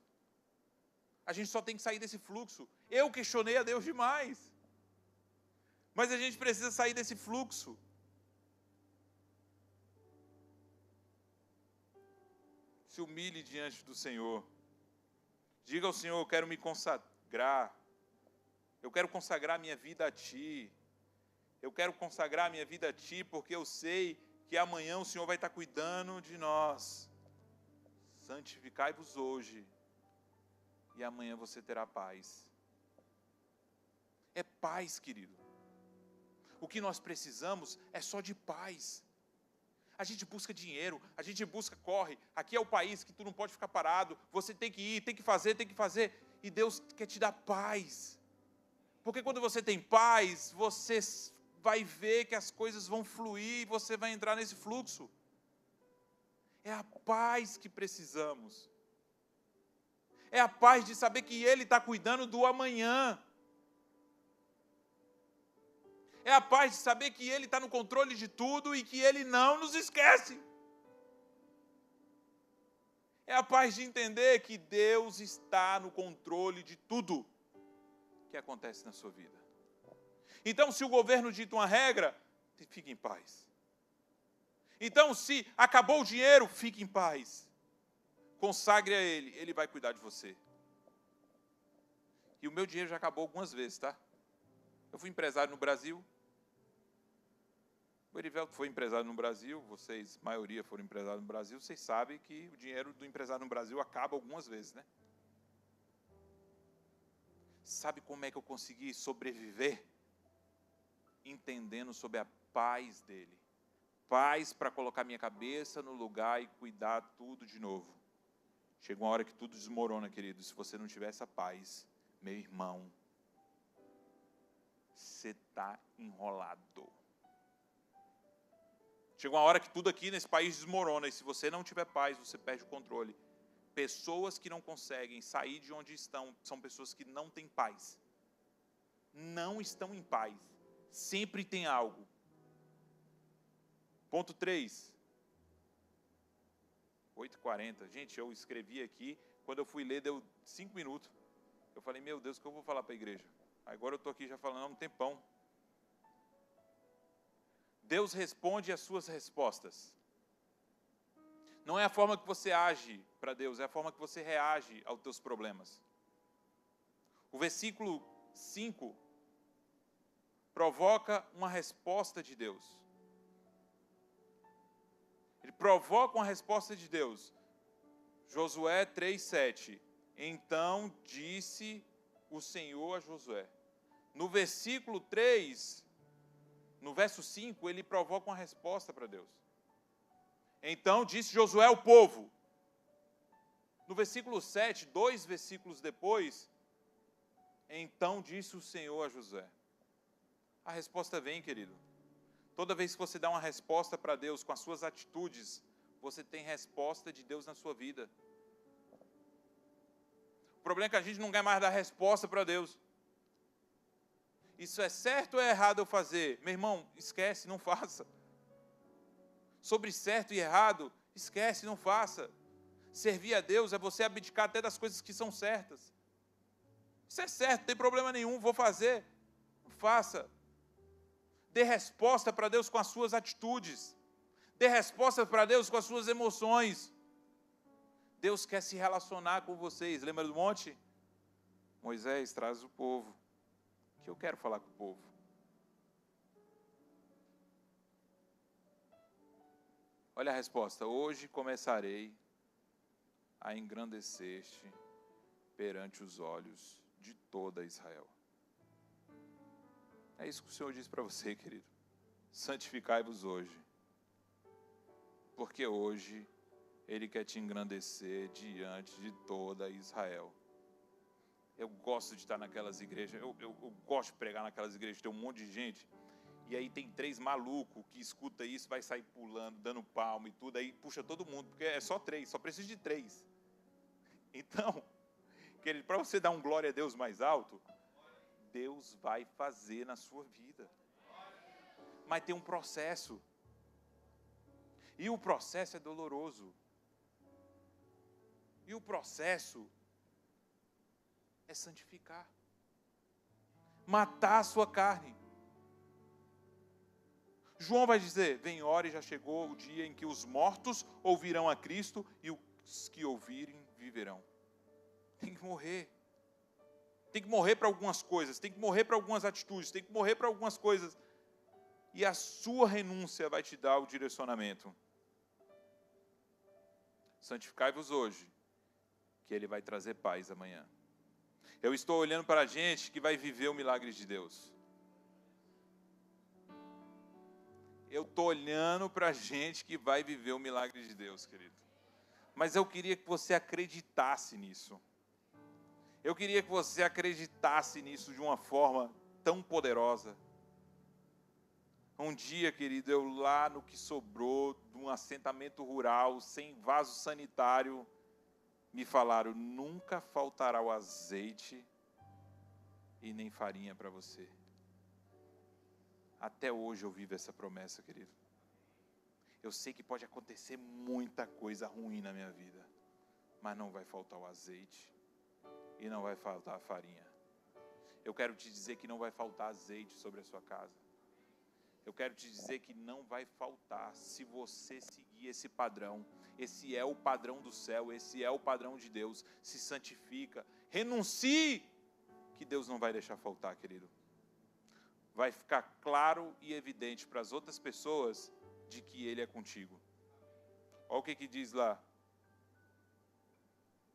Speaker 4: A gente só tem que sair desse fluxo. Eu questionei a Deus demais. Mas a gente precisa sair desse fluxo. Se humilhe diante do Senhor. Diga ao Senhor, eu quero me consagrar. Eu quero consagrar minha vida a Ti. Eu quero consagrar minha vida a Ti, porque eu sei que amanhã o Senhor vai estar cuidando de nós. Santificai-vos hoje, e amanhã você terá paz. É paz, querido. O que nós precisamos é só de paz. A gente busca dinheiro, a gente busca, corre. Aqui é o país que tu não pode ficar parado. Você tem que ir, tem que fazer. E Deus quer te dar paz. Porque quando você tem paz, você vai ver que as coisas vão fluir e você vai entrar nesse fluxo. É a paz que precisamos. É a paz de saber que Ele está cuidando do amanhã. É a paz de saber que Ele está no controle de tudo e que Ele não nos esquece. É a paz de entender que Deus está no controle de tudo que acontece na sua vida. Então, se o governo dita uma regra, fique em paz. Então, se acabou o dinheiro, fique em paz. Consagre a Ele, Ele vai cuidar de você. E o meu dinheiro já acabou algumas vezes, tá? Eu fui empresário no Brasil. O Erivelto foi empresário no Brasil, vocês, maioria foram empresários no Brasil, vocês sabem que o dinheiro do empresário no Brasil acaba algumas vezes, né? Sabe como é que eu consegui sobreviver? Entendendo sobre a paz dele. Paz para colocar minha cabeça no lugar e cuidar tudo de novo. Chega uma hora que tudo desmorona, querido. Se você não tiver essa paz, meu irmão, você está enrolado. Chega uma hora que tudo aqui nesse país desmorona. E se você não tiver paz, você perde o controle. Pessoas que não conseguem sair de onde estão, são pessoas que não têm paz. Não estão em paz. Sempre tem algo. Ponto 3. 8h40. Gente, eu escrevi aqui. Quando eu fui ler, deu 5 minutos. Eu falei, meu Deus, o que eu vou falar para a igreja? Agora eu estou aqui já falando há um tempão. Deus responde às suas respostas. Não é a forma que você age para Deus, é a forma que você reage aos teus problemas. O versículo 5 provoca uma resposta de Deus. Ele provoca uma resposta de Deus. Josué 3:7. Então disse o Senhor a Josué. No versículo 3, no verso 5, ele provoca uma resposta para Deus. Então disse Josué ao povo. No versículo 7, 2 versículos depois, então disse o Senhor a Josué. A resposta vem, querido. Toda vez que você dá uma resposta para Deus com as suas atitudes, você tem resposta de Deus na sua vida. O problema é que a gente não quer mais dar resposta para Deus. Isso é certo ou é errado eu fazer? Meu irmão, esquece, não faça. Sobre certo e errado, esquece, não faça. Servir a Deus é você abdicar até das coisas que são certas. Isso é certo, não tem problema nenhum, vou fazer. Não faça. Dê resposta para Deus com as suas atitudes. Dê resposta para Deus com as suas emoções. Deus quer se relacionar com vocês. Lembra do monte? Moisés, traz o povo, que eu quero falar com o povo. Olha a resposta. Hoje começarei a engrandecer-te perante os olhos de toda Israel. É isso que o Senhor diz para você, querido. Santificai-vos hoje. Porque hoje Ele quer te engrandecer diante de toda Israel. Eu gosto de estar naquelas igrejas, eu gosto de pregar naquelas igrejas, tem um monte de gente, e aí tem 3 malucos que escuta isso, vai sair pulando, dando palma e tudo, aí puxa todo mundo, porque é só 3, só precisa de 3. Então, querido, para você dar um glória a Deus mais alto, Deus vai fazer na sua vida. Mas tem um processo. E o processo é doloroso. E o processo é santificar. Matar a sua carne. João vai dizer, vem hora e já chegou o dia em que os mortos ouvirão a Cristo e os que ouvirem viverão. Tem que morrer. Tem que morrer para algumas coisas, tem que morrer para algumas atitudes, tem que morrer para algumas coisas. E a sua renúncia vai te dar o direcionamento. Santificai-vos hoje, que Ele vai trazer paz amanhã. Eu estou olhando para a gente que vai viver o milagre de Deus. Eu estou olhando para a gente que vai viver o milagre de Deus, querido. Mas eu queria que você acreditasse nisso. Eu queria que você acreditasse nisso de uma forma tão poderosa. Um dia, querido, eu lá no que sobrou de um assentamento rural, sem vaso sanitário, me falaram, nunca faltará o azeite e nem farinha para você. Até hoje eu vivo essa promessa, querido. Eu sei que pode acontecer muita coisa ruim na minha vida, mas não vai faltar o azeite e não vai faltar a farinha. Eu quero te dizer que não vai faltar azeite sobre a sua casa. Eu quero te dizer que não vai faltar se você seguir esse padrão. Esse é o padrão do céu, esse é o padrão de Deus. Se santifica, renuncie, que Deus não vai deixar faltar, querido. Vai ficar claro e evidente para as outras pessoas de que Ele é contigo. Olha o que diz lá.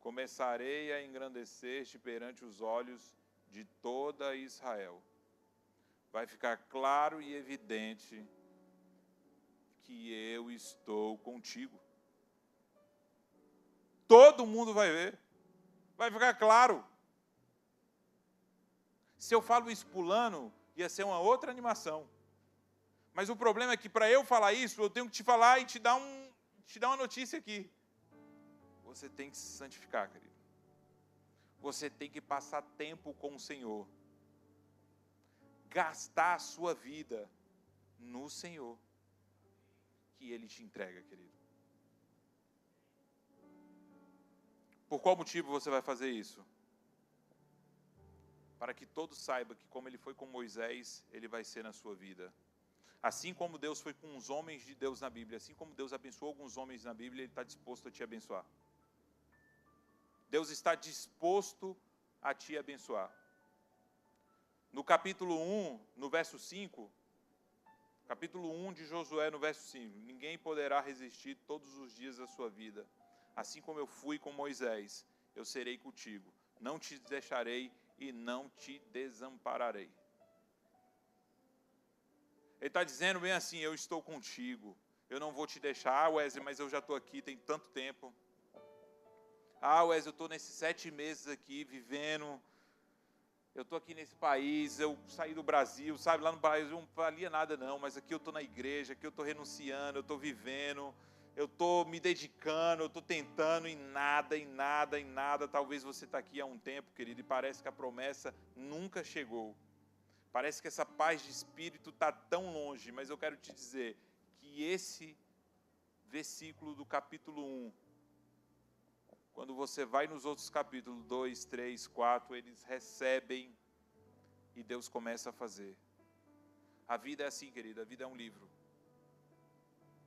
Speaker 4: Começarei a engrandecer-te perante os olhos de toda Israel. Vai ficar claro e evidente que eu estou contigo. Todo mundo vai ver. Vai ficar claro. Se eu falo isso pulando, ia ser uma outra animação. Mas o problema é que para eu falar isso, eu tenho que te falar e te dar uma notícia aqui. Você tem que se santificar, querido. Você tem que passar tempo com o Senhor. gastar a sua vida no Senhor, que Ele te entrega, querido. Por qual motivo você vai fazer isso? Para que todos saibam que como Ele foi com Moisés, Ele vai ser na sua vida. Assim como Deus foi com os homens de Deus na Bíblia, assim como Deus abençoou alguns homens na Bíblia, Ele está disposto a te abençoar. Deus está disposto a te abençoar. No capítulo 1, no verso 5, capítulo 1 de Josué, no verso 5, ninguém poderá resistir todos os dias da sua vida. Assim como eu fui com Moisés, eu serei contigo. Não te deixarei e não te desampararei. Ele está dizendo bem assim, eu estou contigo. Eu não vou te deixar, Wesley, mas eu já estou aqui, tem tanto tempo. Wesley, eu estou nesses 7 meses aqui, vivendo. Eu estou aqui nesse país, eu saí do Brasil, sabe, lá no Brasil não valia nada não, mas aqui eu estou na igreja, aqui eu estou renunciando, eu estou vivendo, eu estou me dedicando, eu estou tentando em nada. Talvez você está aqui há um tempo, querido, e parece que a promessa nunca chegou. Parece que essa paz de espírito está tão longe, mas eu quero te dizer que esse versículo do capítulo 1, quando você vai nos outros capítulos 2, 3, 4, eles recebem e Deus começa a fazer. A vida é assim, querida, a vida é um livro.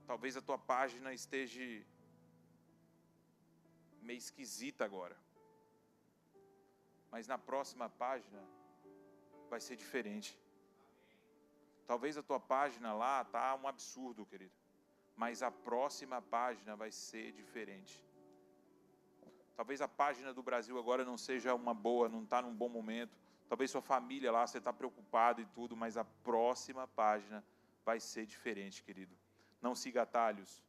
Speaker 4: Talvez a tua página esteja meio esquisita agora. Mas na próxima página vai ser diferente. Talvez a tua página lá está um absurdo, querido. Mas a próxima página vai ser diferente. Talvez a página do Brasil agora não seja uma boa, não está num bom momento. Talvez sua família lá, você está preocupado e tudo, mas a próxima página vai ser diferente, querido. Não siga atalhos,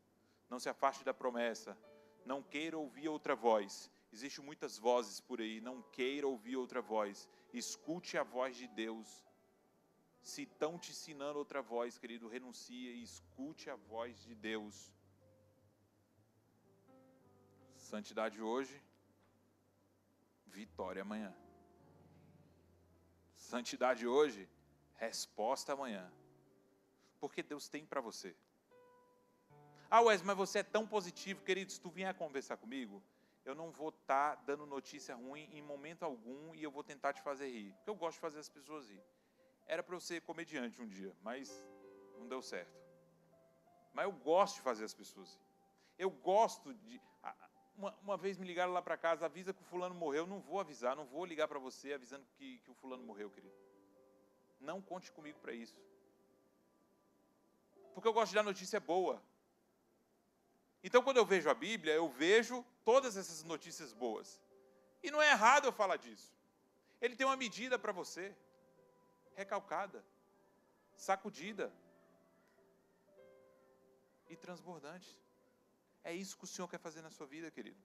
Speaker 4: não se afaste da promessa, não queira ouvir outra voz. Existem muitas vozes por aí, não queira ouvir outra voz. Escute a voz de Deus. Se estão te ensinando outra voz, querido, renuncie e escute a voz de Deus. Santidade hoje, vitória amanhã. Santidade hoje, resposta amanhã. Porque Deus tem para você. Wesley, mas você é tão positivo, querido, se tu vier conversar comigo, eu não vou estar dando notícia ruim em momento algum e eu vou tentar te fazer rir. Porque eu gosto de fazer as pessoas rir. Era para eu ser comediante um dia, mas não deu certo. Mas eu gosto de fazer as pessoas rir. Eu gosto de... Uma vez me ligaram lá para casa, avisa que o fulano morreu. Não vou avisar, não vou ligar para você avisando que o fulano morreu, querido. Não conte comigo para isso. Porque eu gosto de dar notícia boa. Então, quando eu vejo a Bíblia, eu vejo todas essas notícias boas. E não é errado eu falar disso. Ele tem uma medida para você. Recalcada. Sacudida. E transbordante. É isso que o Senhor quer fazer na sua vida, querido.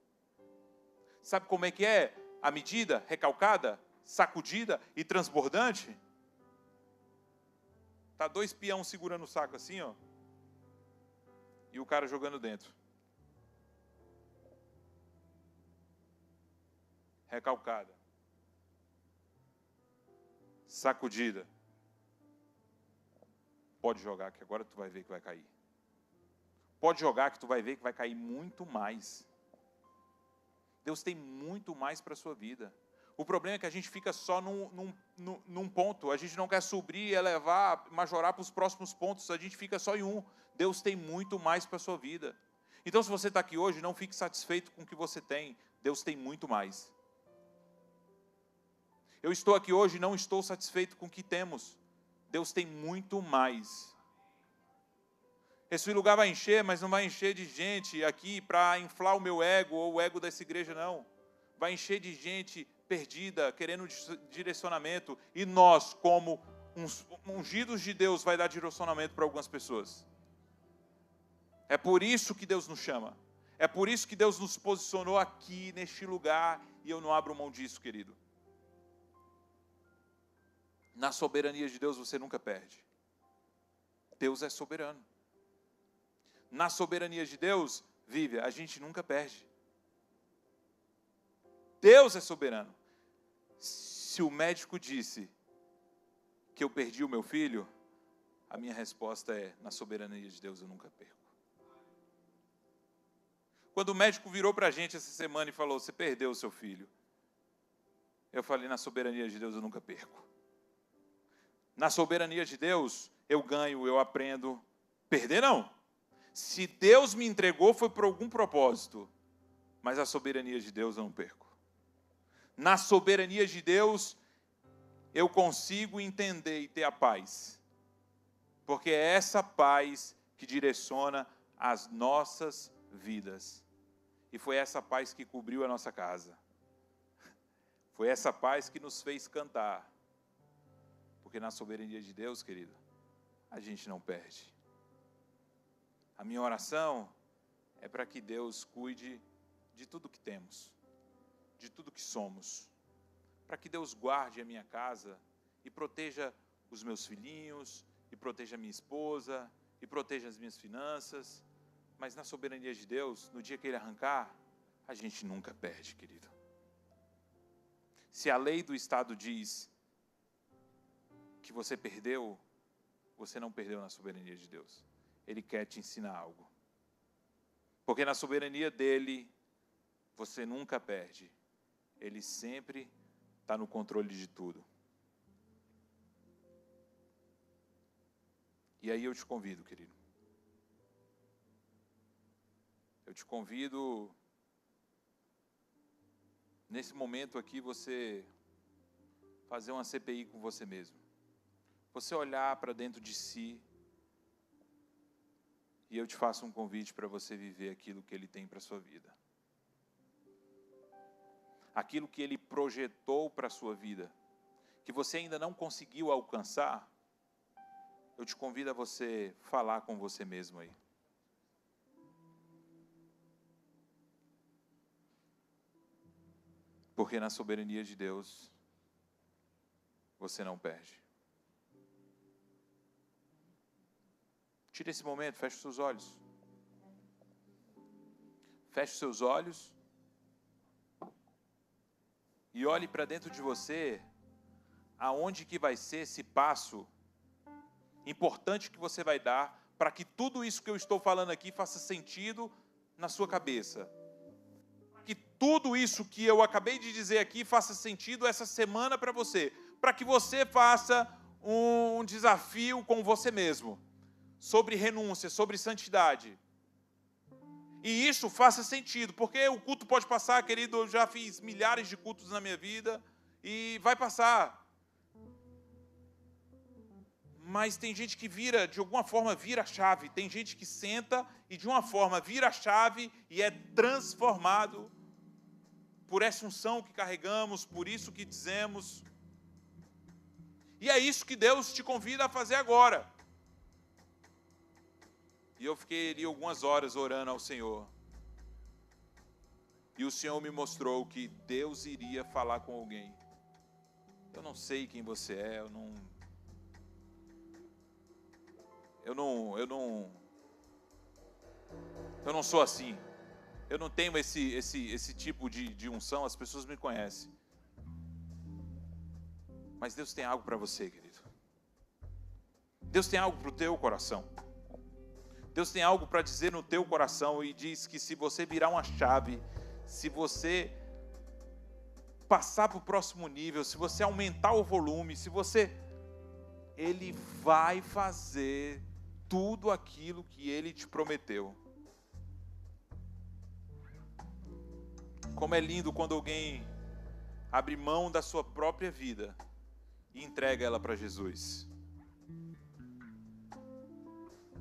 Speaker 4: Sabe como é que é a medida? Recalcada, sacudida e transbordante? Tá 2 peão segurando o saco assim, ó. E o cara jogando dentro. Recalcada. Sacudida. Pode jogar que agora tu vai ver que vai cair. Pode jogar que tu vai ver que vai cair muito mais. Deus tem muito mais para a sua vida. O problema é que a gente fica só num ponto. A gente não quer subir, elevar, majorar para os próximos pontos. A gente fica só em um. Deus tem muito mais para a sua vida. Então, se você está aqui hoje, não fique satisfeito com o que você tem. Deus tem muito mais. Eu estou aqui hoje e não estou satisfeito com o que temos. Deus tem muito mais. Esse lugar vai encher, mas não vai encher de gente aqui para inflar o meu ego ou o ego dessa igreja, não. Vai encher de gente perdida, querendo direcionamento. E nós, como ungidos de Deus, vai dar direcionamento para algumas pessoas. É por isso que Deus nos chama. É por isso que Deus nos posicionou aqui, neste lugar. E eu não abro mão disso, querido. Na soberania de Deus você nunca perde. Deus é soberano. Na soberania de Deus, vive, a gente nunca perde. Deus é soberano. Se o médico disse que eu perdi o meu filho, a minha resposta é: na soberania de Deus eu nunca perco. Quando o médico virou para a gente essa semana e falou: você perdeu o seu filho, eu falei: na soberania de Deus eu nunca perco. Na soberania de Deus eu ganho, eu aprendo. Perder não. Se Deus me entregou foi por algum propósito, mas a soberania de Deus eu não perco. Na soberania de Deus eu consigo entender e ter a paz, porque é essa paz que direciona as nossas vidas. E foi essa paz que cobriu a nossa casa. Foi essa paz que nos fez cantar. Porque na soberania de Deus, querido, a gente não perde. A minha oração é para que Deus cuide de tudo que temos, de tudo que somos. Para que Deus guarde a minha casa e proteja os meus filhinhos, e proteja a minha esposa, e proteja as minhas finanças. Mas na soberania de Deus, no dia que Ele arrancar, a gente nunca perde, querido. Se a lei do Estado diz que você perdeu, você não perdeu na soberania de Deus. Ele quer te ensinar algo. Porque na soberania dEle, você nunca perde. Ele sempre está no controle de tudo. E aí eu te convido, querido. Eu te convido, nesse momento aqui, você fazer uma CPI com você mesmo. Você olhar para dentro de si. E eu te faço um convite para você viver aquilo que Ele tem para a sua vida. Aquilo que Ele projetou para a sua vida, que você ainda não conseguiu alcançar, eu te convido a você falar com você mesmo aí. Porque na soberania de Deus, você não perde. Tire esse momento, feche os seus olhos. Feche os seus olhos. E olhe para dentro de você, aonde que vai ser esse passo importante que você vai dar, para que tudo isso que eu estou falando aqui faça sentido na sua cabeça. Que tudo isso que eu acabei de dizer aqui faça sentido essa semana para você. Para que você faça um desafio com você mesmo. Sobre renúncia, sobre santidade. E isso faça sentido, porque o culto pode passar, querido, eu já fiz milhares de cultos na minha vida, e vai passar. Mas tem gente que de alguma forma vira a chave, tem gente que senta e de uma forma vira a chave e é transformado por essa unção que carregamos, por isso que dizemos. E é isso que Deus te convida a fazer agora. E eu fiquei ali algumas horas orando ao Senhor. E o Senhor me mostrou que Deus iria falar com alguém. Eu não sei quem você é, eu não sou assim. Eu não tenho esse tipo de unção, as pessoas me conhecem. Mas Deus tem algo para você, querido. Deus tem algo para o teu coração. Deus tem algo para dizer no teu coração e diz que se você virar uma chave, se você passar para o próximo nível, se você aumentar o volume, Ele vai fazer tudo aquilo que Ele te prometeu. Como é lindo quando alguém abre mão da sua própria vida e entrega ela para Jesus.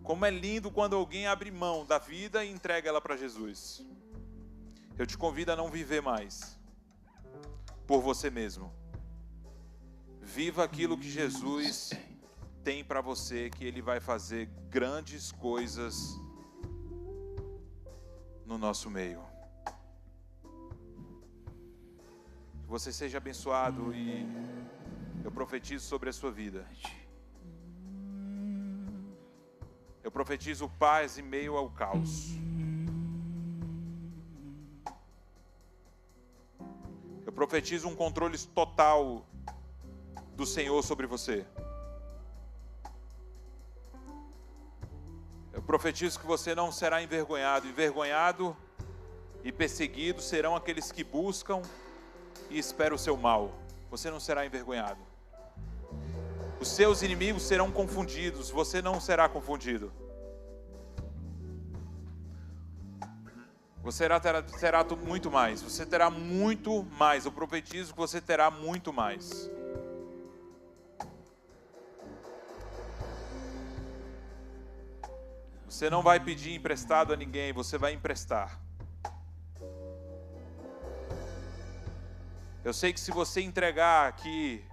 Speaker 4: Como é lindo quando alguém abre mão da vida e entrega ela para Jesus. Eu te convido a não viver mais por você mesmo. Viva aquilo que Jesus tem para você, que Ele vai fazer grandes coisas no nosso meio. Que você seja abençoado e eu profetizo sobre a sua vida. Eu profetizo paz em meio ao caos. Eu profetizo um controle total do Senhor sobre você. profetizo que você não será envergonhado. Envergonhado e perseguido serão aqueles que buscam e esperam o seu mal. Você não será envergonhado. Os seus inimigos serão confundidos. Você não será confundido. Você terá muito mais. Você terá muito mais. Eu profetizo que você terá muito mais. Você não vai pedir emprestado a ninguém. Você vai emprestar. Eu sei que se você entregar aqui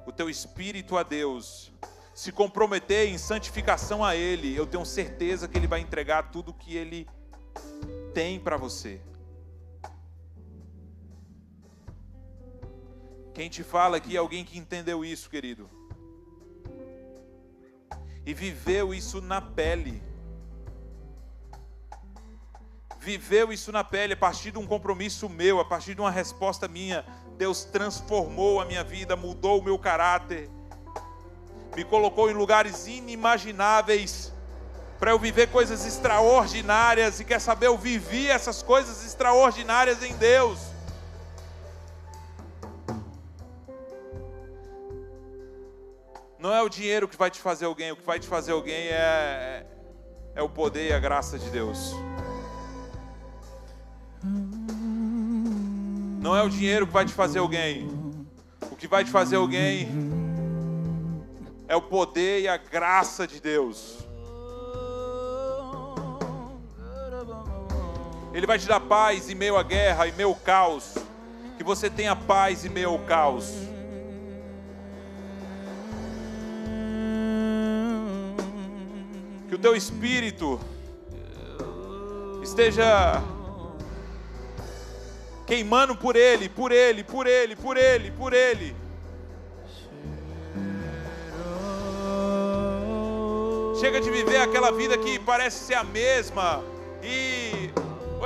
Speaker 4: o teu espírito a Deus, se comprometer em santificação a Ele, eu tenho certeza que Ele vai entregar tudo que Ele tem para você. Quem te fala aqui é alguém que entendeu isso, querido, e viveu isso na pele. Viveu isso na pele, a partir de um compromisso meu, a partir de uma resposta minha. Deus transformou a minha vida, mudou o meu caráter, me colocou em lugares inimagináveis, para eu viver coisas extraordinárias. E quer saber, eu vivi essas coisas extraordinárias em Deus. Não é o dinheiro que vai te fazer alguém, o que vai te fazer alguém é o poder e a graça de Deus. Não é o dinheiro que vai te fazer alguém. O que vai te fazer alguém é o poder e a graça de Deus. Ele vai te dar paz em meio à guerra, em meio ao caos. Que você tenha paz em meio ao caos. Que o teu espírito esteja queimando por Ele, por Ele, por Ele, por Ele, por Ele. Chega de viver aquela vida que parece ser a mesma. E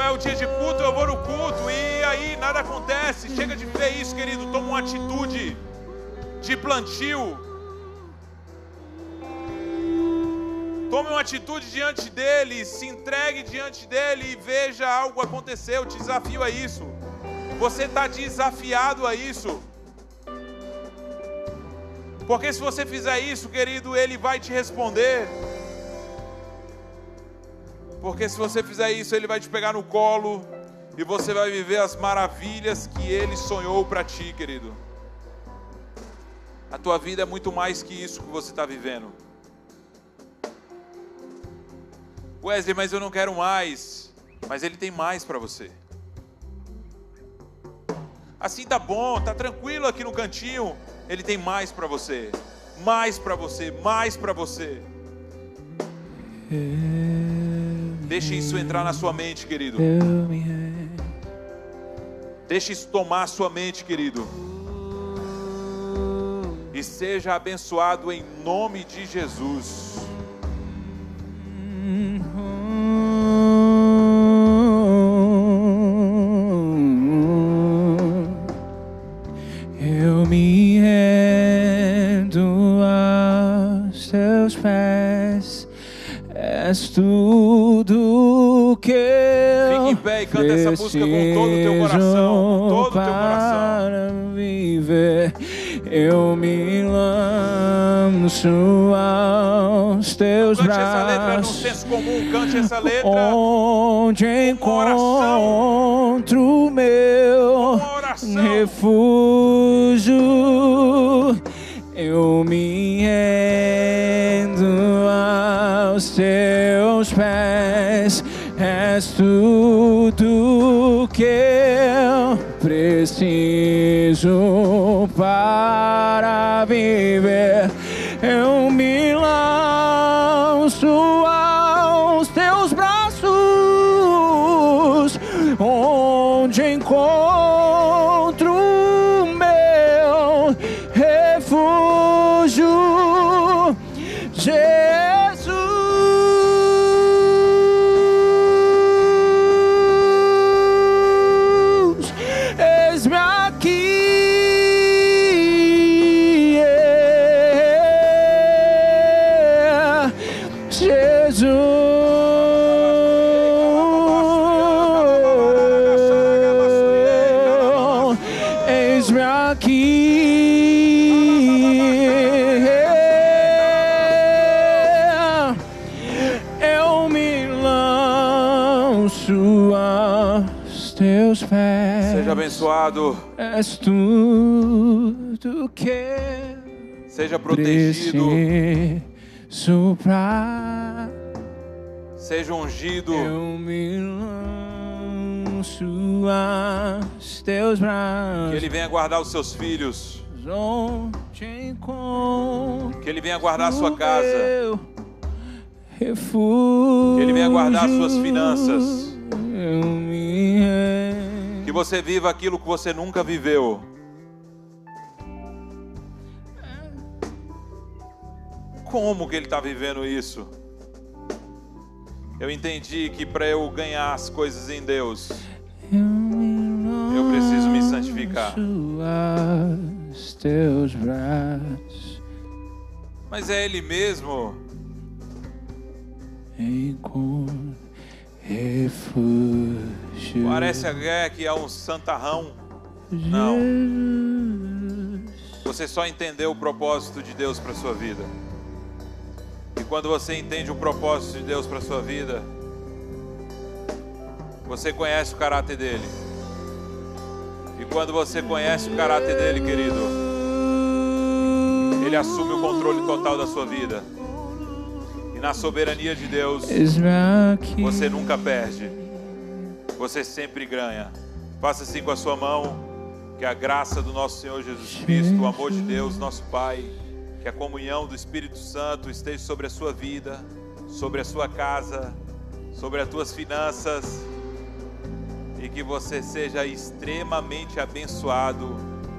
Speaker 4: é o dia de culto, eu vou no culto e aí nada acontece. Chega de viver isso, querido. Toma uma atitude de plantio. Tome uma atitude diante dEle. Se entregue diante dEle e veja algo acontecer. Eu te desafio a isso. Você está desafiado a isso. Porque se você fizer isso, querido, Ele vai te responder. Porque se você fizer isso, Ele vai te pegar no colo e você vai viver as maravilhas que Ele sonhou para ti, querido. A tua vida é muito mais que isso que você está vivendo. Wesley, mas eu não quero mais. Mas Ele tem mais para você. Assim tá bom, tá tranquilo aqui no cantinho. Ele tem mais para você. Mais para você, mais para você. Deixe isso entrar na sua mente, querido. Deixe isso tomar a sua mente, querido. E seja abençoado em nome de Jesus.
Speaker 5: Eu me rendo aos teus pés. És tudo que eu
Speaker 4: Fique em pé e canta essa música com todo o teu coração. Com todo o teu coração.
Speaker 5: Para viver, eu me lanço aos teus
Speaker 4: Cante
Speaker 5: braços.
Speaker 4: essa letra no senso comum. Cante essa letra
Speaker 5: onde encontro o meu refúgio. Eu me rendo aos teus pés. És tudo que eu preciso para viver. Eu me lanço aos teus braços, onde encontro o meu refúgio. Jesus, eis-me aqui, Jesus. Eis-me aqui. Eu me lanço aos teus pés.
Speaker 4: Seja abençoado.
Speaker 5: És tudo que
Speaker 4: Seja protegido.
Speaker 5: preciso pra
Speaker 4: Seja ungido.
Speaker 5: eu me lanço aos teus braços.
Speaker 4: Que Ele venha guardar os seus filhos.
Speaker 5: Onde encontro
Speaker 4: Que Ele venha guardar a sua casa.
Speaker 5: meu refúgio.
Speaker 4: Que Ele venha guardar as suas finanças.
Speaker 5: Eu me rendo.
Speaker 4: Que você viva aquilo que você nunca viveu. Como que ele está vivendo isso? Eu entendi que para eu ganhar as coisas em Deus, eu preciso me santificar.
Speaker 5: Aos teus braços
Speaker 4: Mas é Ele mesmo.
Speaker 5: encontro refúgio.
Speaker 4: Parece até que é um santarrão. Não. Você só entendeu o propósito de Deus para sua vida. E quando você entende o propósito de Deus para sua vida, você conhece o caráter dele. E quando você conhece o caráter dele, querido, ele assume o controle total da sua vida. E na soberania de Deus, você nunca perde. Você sempre ganha. Faça assim com a sua mão. Que a graça do nosso Senhor Jesus Cristo, o amor de Deus, nosso Pai, que a comunhão do Espírito Santo esteja sobre a sua vida, sobre a sua casa, sobre as tuas finanças, e que você seja extremamente abençoado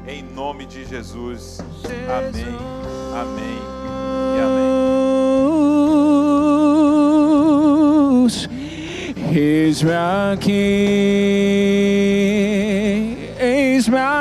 Speaker 4: em nome de Jesus. Amém, amém e amém.
Speaker 5: Eis-me aqui. Eis-me